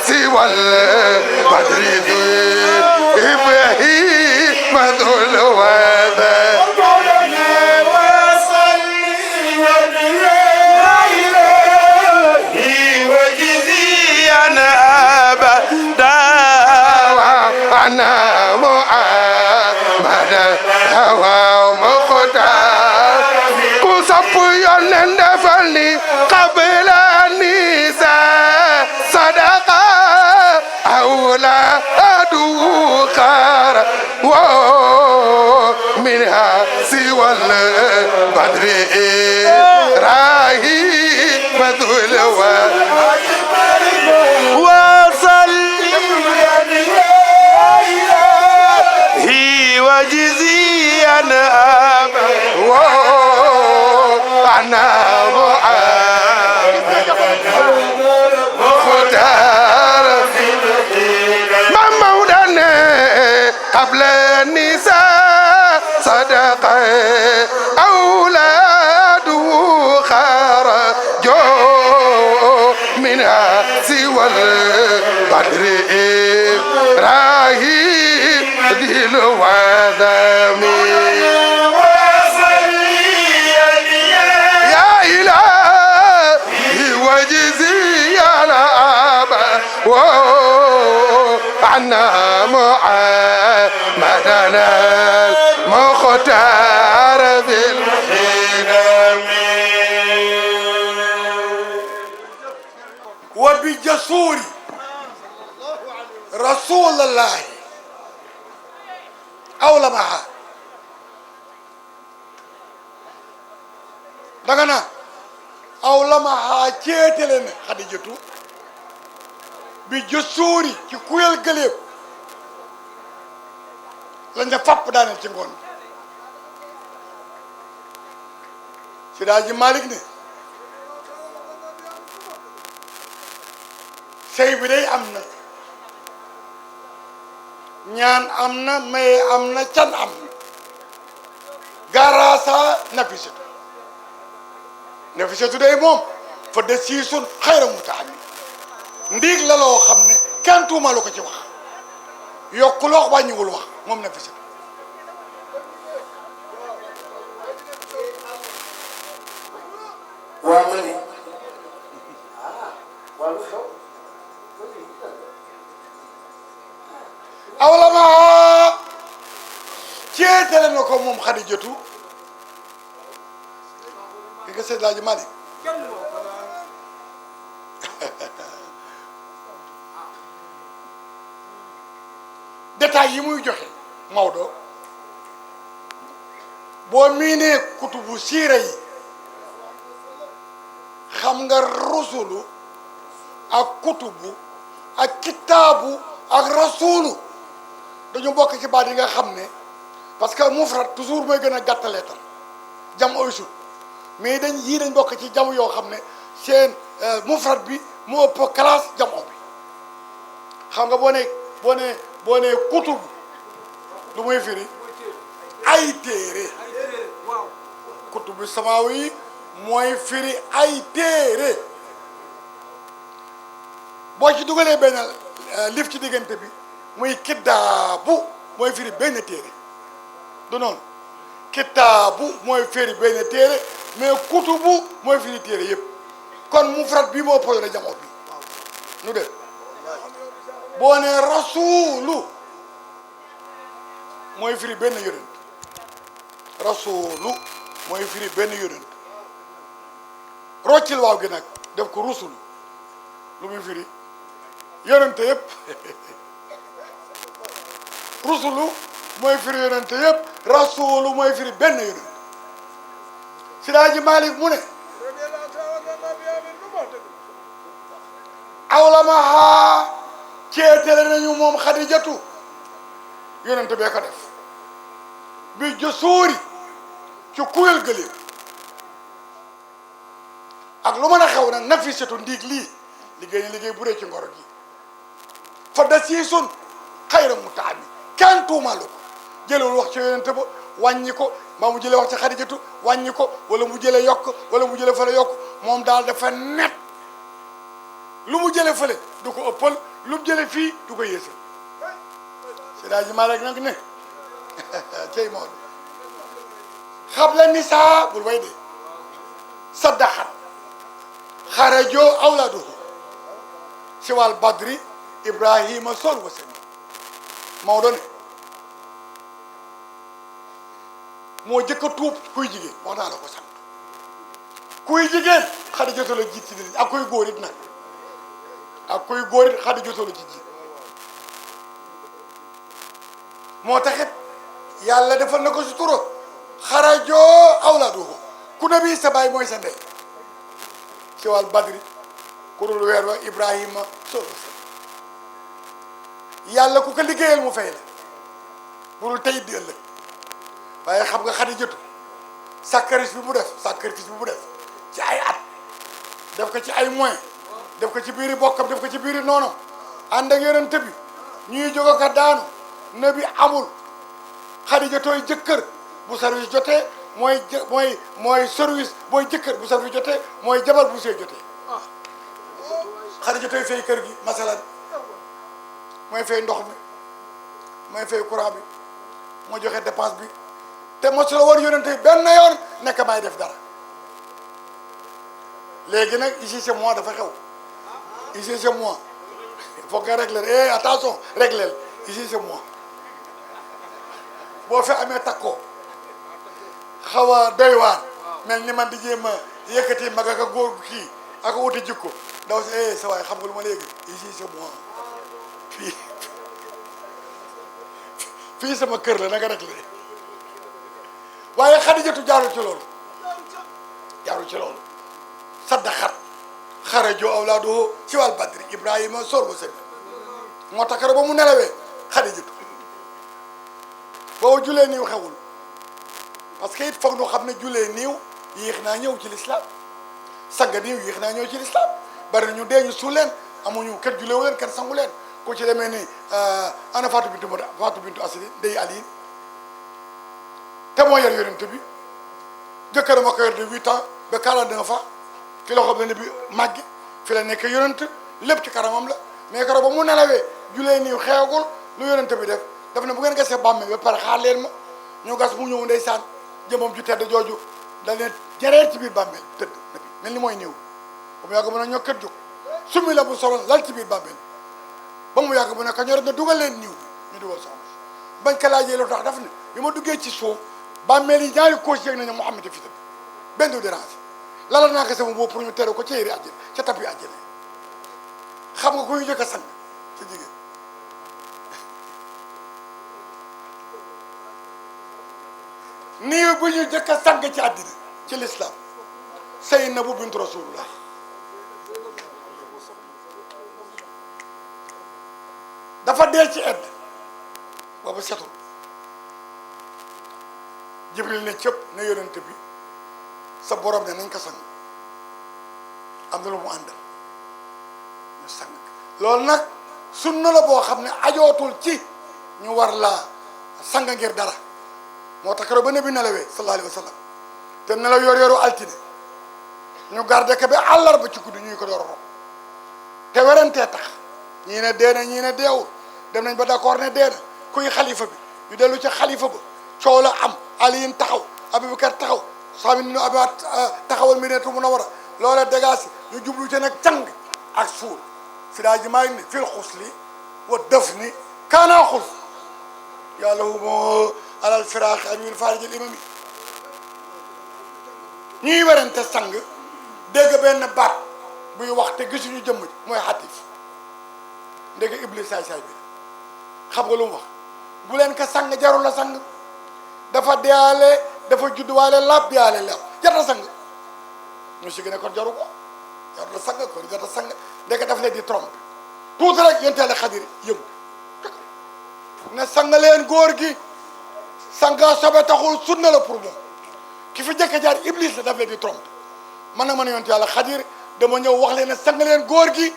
سوى البدر إبراهيم ذو الودا أنا محمد هوى مختار كسب ينندفني قبل النساء صدقة أولاد خار منها سوى البدر إبراهيم ذو الودا وجزيا أبا أنا مختار ما مولانا قبل النساء صدقة أولاده خرجوا منها سوى البدر إبراهيم ذي الوذم يا إلهي وجزي الأبا عنا محمدنا المختار ذي الخدم وبجسور رسول الله أولمها دغنا أولمها تيتلن خديجتو بجسوري ci kuyel geleeb lañ da fap daanel ci ngoon Sidaaji Malik ne sey bi day am na ñaan am na maye am na can am na garasa nafisatu day moom fa de siisun xayra mutaami ndiig la loo xam ne kenn tuumalu ko ci wax yokkul wax wàññiwul wax moom nafisatu waa ma ni awlama ceetale na ko moom Xadijatu di nga seet Laaji Malik détails yi muy joxe Maodo boo miinee kutubu siira yi xam nga rusulu ak kutubu ak kitaabu ak rasulu dañu bokk ci baat yi nga xam ne parce que mufrad toujours mooy gën a gàttalee tam jam oysul mais yii dañ bokk ci jam yoo xam ne seen mufrad bi mu ëpp classe jam o bi xam nga boo ne kutubu lu muy firi ay téere kutubu samaawi yi mooy firi ay téere boo ci dugalee benn lif ci diggante bi muy kiddaabu mooy firi benn téere du noonu kiddaabu mooy firi benn téere mais kutubu mooy firi téere yëpp kon mufrad bi moo ëppal na jamoo bi nu def boo ne rasulu mooy firi benn yonent rasulu mooy firi benn yonent roccil waaw gi nag def ko rusulu lu muy firi yonente yëpp rusulu mooy firi yonente yëpp rasulu mooy firi benn yonent Sidaaji Malik mu ne awlamaha ceetale nañu moom Xadijatu yonente bee ko def bi jësuuri ci kuyel gëléem ak lu mën a xew nag nafisatu ndiig lii liggéey ni liggéey bu dee ci ngoro gi fa da siisun xayra mu taami kenn tuumaalu ko jëlewul wax ci yonente ba wàññi ko mbaa mu jëlee wax ci Xadijatu wàññi ko wala mu jëlee yokk wala mu jëlee fële yokk moom daal dafa net lu mu jëlee fële du ko ëppal lu mu jëlee fii du ko yéesal Sidaaji Maalik nag ne cey Maodo xabla nisaa bul way de saddaxat xarajoo awlaaduhu si wàll badri Ibrahima sol wasami Maodo ne moo jëkk a tuub kuy jigéen wax naa la ko sant kuy jigéen Xadijatu la jiit ci nit ak kuy góor it nag ak kuy góor it Xadijatu la ci jiit moo taxit yàlla defal na ko si turo xarajoo awlaaduhu ku ne bii sa baay mooy sa ndey ci wàll badri kurul weer wa Ibrahima sol wasami yàlla ku ko liggéeyal mu fay la burul tey di ëllëg waaye xam nga Xadijatu sacrifice bi mu def ci ay at def ko ci ay moyens def ko ci biiri bokkam def ko ci biiri noonam ànd ak yonent bi ñuy jóg ko daanu ne bi amul Xadijatooy jëkkër bu service jotee mooy service booy jëkkër bu service jotee mooy jabar bu see jotee Xadijatooy fay kër gi masalan mooy fay ndox mi mooy fay courant bi moo joxe dépense bi te mosula woon yonente yi benn yoon nekk may def dara léegi nag ici c'est moi dafa xew ici c'est moi il faut que régler attention régler ici c'est moi boo fi amee takkoo xaw a doy waar mel ni man di jéem a yëkkati mag ak a góor kii ak a wuti jikko daw si sa waay xam nga lu ma léegi ici c'est moi fii sama kër la na nga régler waaye Xadijatu jaarul ci loolu saddaxat xarajoo awlaaduhu ci wàll badri Ibrahima sol wasami moo tax ba mu nelawee Xadijatu boobu julee niiw xewul parce que it foog ñu xam ne julee niiw yéex naa ñëw ci lislaam sagga niiw yéex naa ñëw ci lislaam bari na ñu dee ñu suul leen amuñu kenn julewu leen kenn sangu leen ku ci demee ni ana Fatou bintu Asli ndey Ali te moo yor yonent bi jëkkëram a ko yor de 8 ans ba 49 ans ki loo xam ne bi màggi fi la nekk yonent lépp ci kanamam la mais keroog ba mu nelawee julee niiw xeewagul lu yonent bi def ne bu ngeen gasee bàmmeel ba pare xaar leen ma ñu gas mu ñëw ndeysaan jëmam ju tedd jooju da leen jareer ci biir bàmmeel tëdd na bi mel ni mooy néew ba mu yàgg mu ne ñokkat jóg summi la bu soloon lal ci biir bàmmeel ba mu yàgg mu ne ka ñor na dugal leen niiw bi ñu dugal soxna bañ ka laajee lu tax daf ne bi ma duggee ci suuf bàmmeel yi ñaari koos yéeg nañu Muhammad fi tëdd benn du dérange lala naa ko sama boobu pour ñu tere ko ca yëri àjjana ca tapi àjjana xam nga ku ñu jëkk a sang ci jigéen nii bu ñu jëkk a sang ci àddina ci lislaam Saynabu bintu Rasulullah dafa dee ci edd boobu setul Jibril ne cëpp ne yonent bi sa borom ne nañ ko sang am na lu mu àndal ñu sang loolu nag sunna la boo xam ne ajootul ci ñu war la sang ngir dara moo tax keroog ba nabi nelawee sallallahu alayhi wa sallam te nelaw yor-yoru altine ñu garde ko ba àllarba ci guddi ñuy ko door a rob te werantee tax ñii ne dee na ñii ne deewul dem nañ ba d'accord ne dee na kuy xalifa bi ñu dellu ci xalifa ba coow la am Aliyin taxaw Abubakar taxaw Saami nu Abi taxawal Madinatu Munawwara loola dégage ñu jublu ci nag càng ak suul Sidaaji Maalik ne fil xusli wa dafni kaana xus yàlla hu moo alal firaaxi amil farijil imami ñuy werante sang dégg benn baat buy wax te gisuñu jëmm ji mooy xatif ndege iblis saay-saay bi xam nga lu mu wax bu leen ko sang jarul la sang dafa deyaale dafa judduwaale laab deyaale leew jarta sang ñu si ne kon jaru ko jarul la sang kon jarta sang ndeke daf leen di trompe tuuti rek yonteele Xadir yëngu ne sang leen góor gi sanga sobe taxul sunna la pour moom ki fi jëkk jaar iblis la daf leen di trompe man nag man yonte yàlla Xadir dama ñëw wax leen ne sang leen góor gi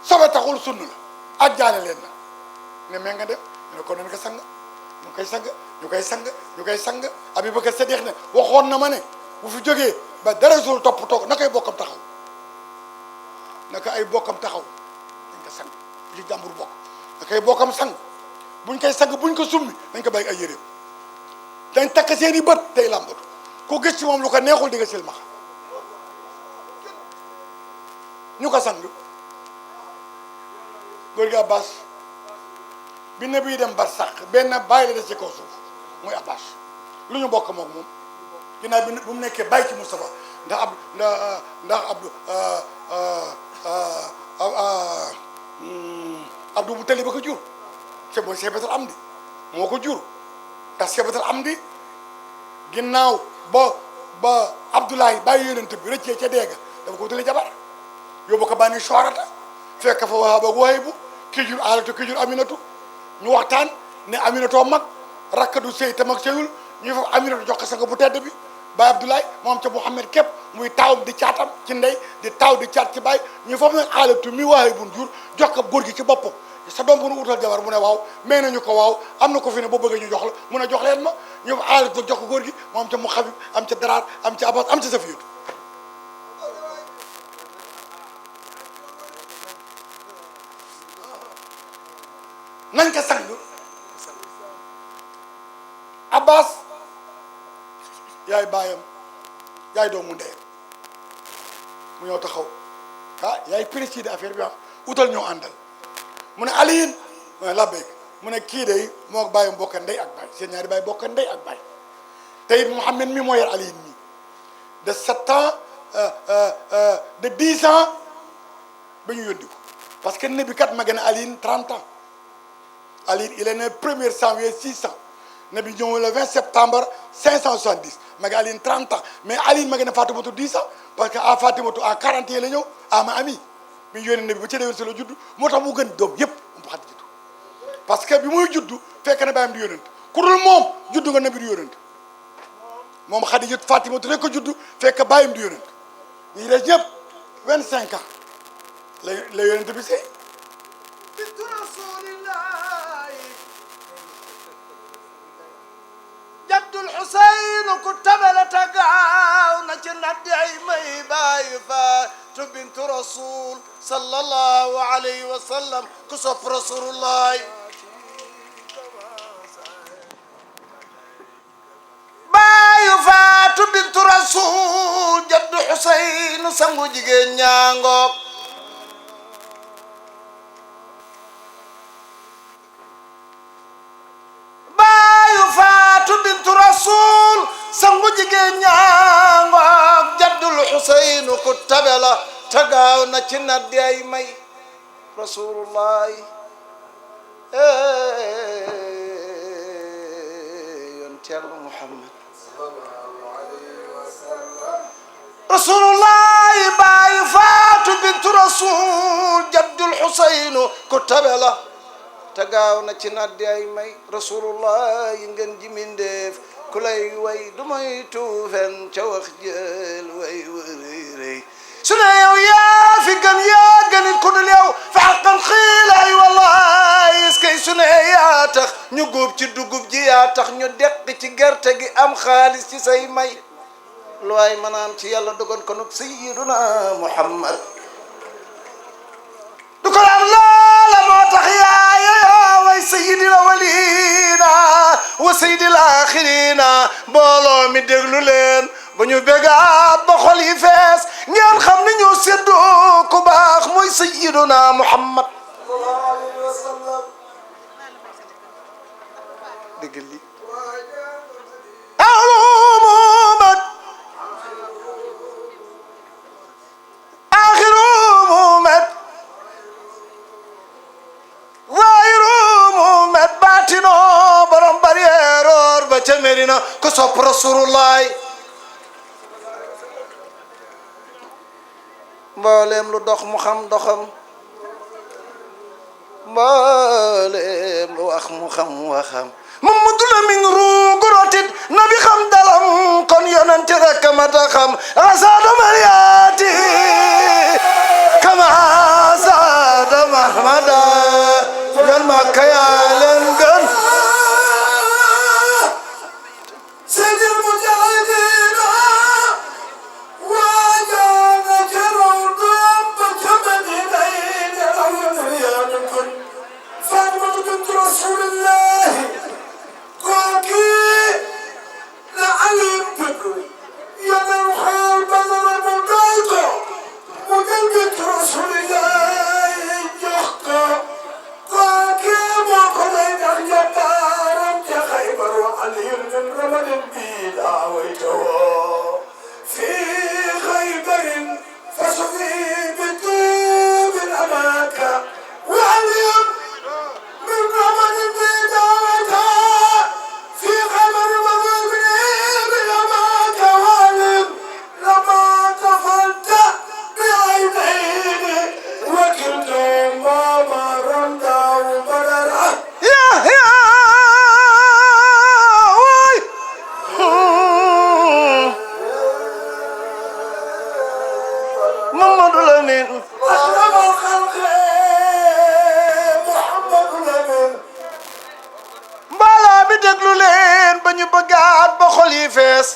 sobe taxul sunna la ak jaale leen na ne mais nga dem ñu ne ko nañ ko sang ñu koy sang ñu koy sang ñu koy sang Abubakar Sadiq ne waxoon na ma ne bu fi jógee ba dara suul topp toog na koy bokkam taxaw naka ay bokkam taxaw dañ ko sang bu ci jàmbur bokk na koy bokkam sang buñ koy sang buñ ko summi dañ ko bàyyi ay yéreem dañ takk seeni bët tey làmbatu ku gis ci moom lu ko neexul di nga silmaxa ñu ko sang góor gi Abbas bi ne bii dem bar sàq benn bàyyi la des ci kaw suuf muy Abbas lu ñu bokk moom moom ginnaaw bi bu mu nekkee bàyyi ci Moustapha ndax ab ndax Abdou bu tali ba ko jur te mooy Seebatal Amdi moo ko jur ndax Seebatal Amdi ginnaaw ba Abdoulaye bàyyi yonent bi rëccee ca deega dafa ko wutale jabar yóbbu ko bànni soorata fekk fa Wahab ak Wahaybu kii jur Aalatu kii jur Aminatu ñu waxtaan ne Aminatoo mag rakk du sëy te mag sëyul ñu fa Aminatu jox ko sang bu tedd bi Baye Abdoulaye moom ca Mouhamed képp muy taawam di caatam ci ndey di taaw di caat ci baay ñu foofu nag Aalatu mi Wahaybu jur jox ko góor gi ci boppam sa doom bu nu utal jabar mu ne waaw may nañu ko waaw am na ko fi ne boo bëggee ñu jox la mun a jox leen ma ñu Aalatu jox ko góor gi moom ca mu Xabib am ca Daraar am ca Abbas am ca Safiyatu nañ ko sang Abbas yaay baayam yaay doomu ndeyam mu ñëw taxaw yaay président affaire bi utal ñoo àndal mu ne Aliyin mu ne labbeeg mu ne kii day moo bàyyam bokk ndey ak baay seen ñaari baay bokk ndey ak baay te it Mouhamed mi moo yar Aliyin mi de 7 ans de 10 ans ba ñu yónni ko parce que nabi kat ma gën a Aliyin 30 ans Aliyin il est né 1er janvier 600 nabi ñëw le 20 septembre 570 ma gën a Aliyin 30 ans mais Aliyin ma gën a Fatimatu 10 ans parce que à Fatimatu à 41 la ñëw ama ami bi ñu yónnee nabi ba ca déwén si la judd moo tax mu gën doom yëpp mu Xadijatu parce que bi muy juddu fekk na baayam di yónent ku dul moom juddu nga nabi di yónent moom Xadijatu Fatimatu rek ko juddu fekk baayam di yónent ñi des ñëpp 25 ans la yónent bi sey bintu rasulillahi jaddul Xuseyn ku tabala tagaaw na ci naddi ay may bàyyi faatu bintu rasul sallallahu alayhi wa sallam ku sopp rasulullahi bàyyi faatu bintu rasul jaddu Xuseyn sangu jigéen ñaangook sangu jigéen ñaangook jaddul Xuseyn ku tabela tagaaw na ci naddi ay may rasulullahi yonent Yàlla Muhammad rasulullahi bàyyi faatu bintu rasul jaddul Xuseyn ku tabela tagaaw na ci naddi ay may rasulullahi ngeen ji mindeef ku lay way du may tuufen ca wax jël way wërëy su ne yow yaa fi gën yaa gënit ku dul yow fa xaqan xiilaay wallahi est-ce que su ne yaa tax ñu góob ci dugub ji yaa tax ñu deq ci gerte gi am xaalis ci say may lu waay maanaam ci yàlla dogon ko nag sayyiduna Muhammad du ko daan loola moo tax yaayoo way sayyidil awwalina wa sayyidil axirina mbooloo mi déglu leen ba ñu bégaat ba xol yi fees ngeen xam ne ñoo séddoo ku baax mooy sayyiduna Muhammad sallallahu alayhi wa sallam dégg li sopp rasulullah mbooleem lu dox mu xam doxam mbooleem lu wax mu xam waxam Mamadou Lamine ruugu rotit nabi xam dalam kon yonent rek mata xam asada mariati kama asada mahmada yan makka yaa leen gën seydil mujahidin waajana jaraw doom ba camanidayn awyanriyaanukun fatimatu bint rasulillahi kooki la alim bëgg yoneen xool badara mu doy ko mu jël bint rasulillahi jox ko kooki moo ko may ndax jàmbaaram ca Xaybar wa aliyun min ramadin bi daa waytawoo fi Xaybarin fasufi bi tuubin amaaka wa aliyun min ramadin bi daa waytawoo fi Xaybarin wa tuubin amaaka wa aliyun lama tafalta bi aynayni wakiltum mama ramdaw badara Mamadou Lamine ashrafal xalqi Mouhamadou Lamine mbalaa bi déglu leen ba ñu bëggaat ba xol yi fees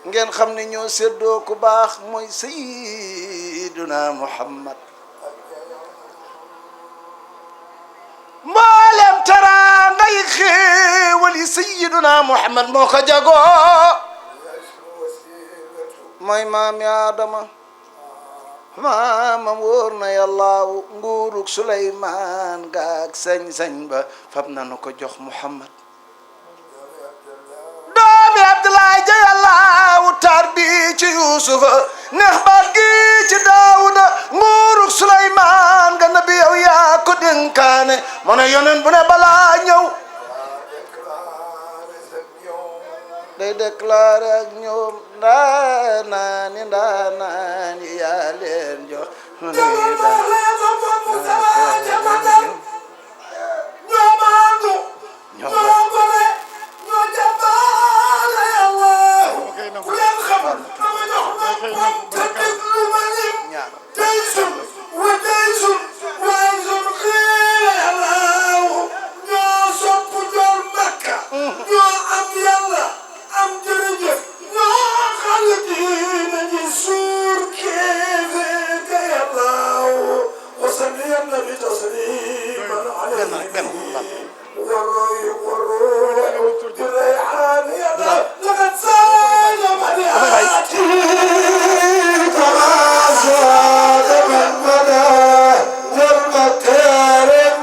ngeen xam ne ñoo séddoo ku baax mooy Sayyiduna Muhammad mboolem teraanga yi xéewal yi Sayyiduna Muhammad moo ko jagoo mooy maam Aadama maamam wóor na yàllaaw nguurug Suleymaan gaag sañ-sañ ba fab nanu ko jox Muhammad doomi Abdoulaye ja yàllaaw taar bi ci Yuusufa neex baat gi ci Daawuda nguurug Suleymaan ga nabi yow yaa ko dénkaane mo ne yonen bu ne balaa ñëw day déclaré ak ñoom ndaanaani yaa leen jox am jërëjëf ñoo xalitina ji suur kéefe ka yàllaaw wasalli nabi tasliman alayhi warruuhu birayhaan yàlla laqad saada madiati kama saada man mada jarmakaaren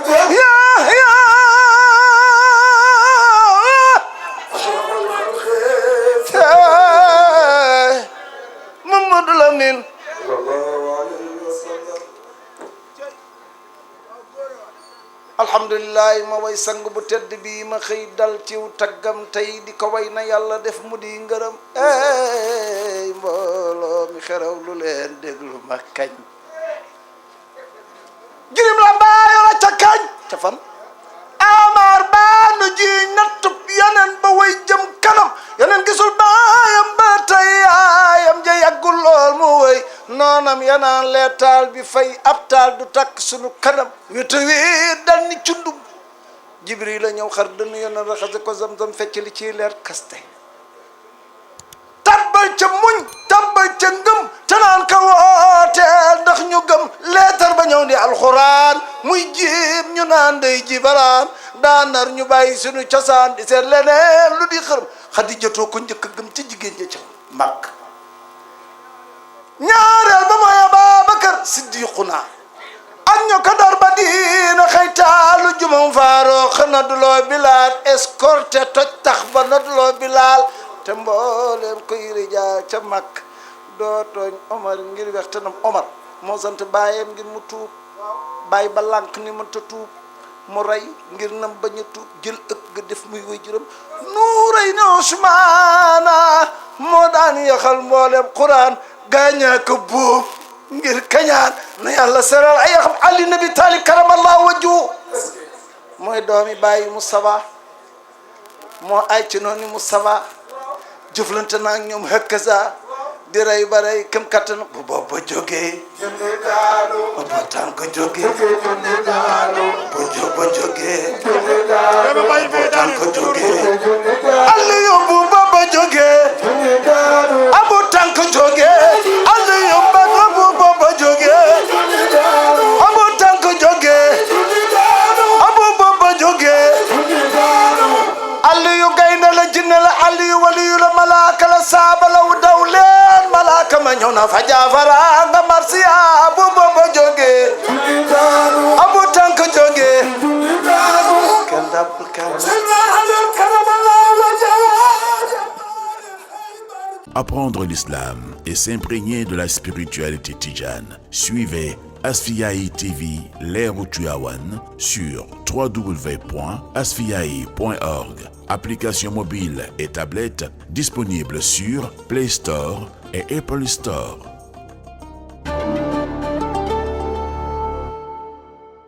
Mamadou Lamine alhamdulilah ma way sang bu tedd bi ma xëy dal ciw taggam tey di ko way na yàlla def mu di ngërëm ey mbooloo mi xeraw lu leen déglu ma kañ jirim la mbaayola ca kañ ca fan amar baanu ji nattub yonen ba way jëm kanam yonen gisul baayam ba tey yaayam ja yàggul lool mu way noonam yanaan leetaal bi fay ab taal du takk sunu kanam wéta wéet dal ni cundum jibril la ñëw xar dënnu yonen raxase ko zam-zam fecc li ciy leer kaste tabbal ca muñ tabbal ca ngëm te naan ka wooteel ndax ñu gëm leetar ba ñëw di alxuraan muy jiib ñu naan day jibaraan daanar ñu bàyyi sunu cosaan di seet leneen lu di xërëm Xadijatoo ko njëkk a gëm ci jigéen ña ca mag ñaareel ba mooy Ababakar Siddiquna ak ñu ko dar ba diina xëytaalu jumam faaroo xana duloo bilaal escorté toj tax ba noduloo bilaal te mbooleem koy rijaa ca mag doo tooñ Omar ngir wextanam Omar moo sant baayam ngir mu tuub bàyyi ba lànk ni mënta tuub mu rey ngir nam bañ a tuub jël ëpp ga def muy way juróom nuuray ne Usmaana moo daan yaxal mboolem Quraan gaañaa ko buub ngir kañaan na yàlla seral ay yaxam Ali nabi Taalib karamallahu wajhu mooy doomi bàyyi Mustafa moo ay ci noonu Mustafa jëflante naa ak ñoom hakaza di rey ba rey kem kattan bu booba jógee bu tànk jógee bu jógee bu tànk jógee Aliyu bu booba jógee abu tànk jógee Aliyu bu booba jógee abu tànk jógee abu booba jógee Aliyu gaynde la jinne la Aliyu waliyu la malaaka la saaba la wu daw leen malaaka ma ñëw na fa jaafara nga marsiya bu booba jógee abu tànk jógee kenn dàppul kenn. Apprendre l'islam et s'imprégner de la spiritualité tidjane. Suivez Asfiyahi TV Leeru Tivaouane sur www.asfiyahi.org. Application mobile et tablette disponible sur Play Store et Apple Store.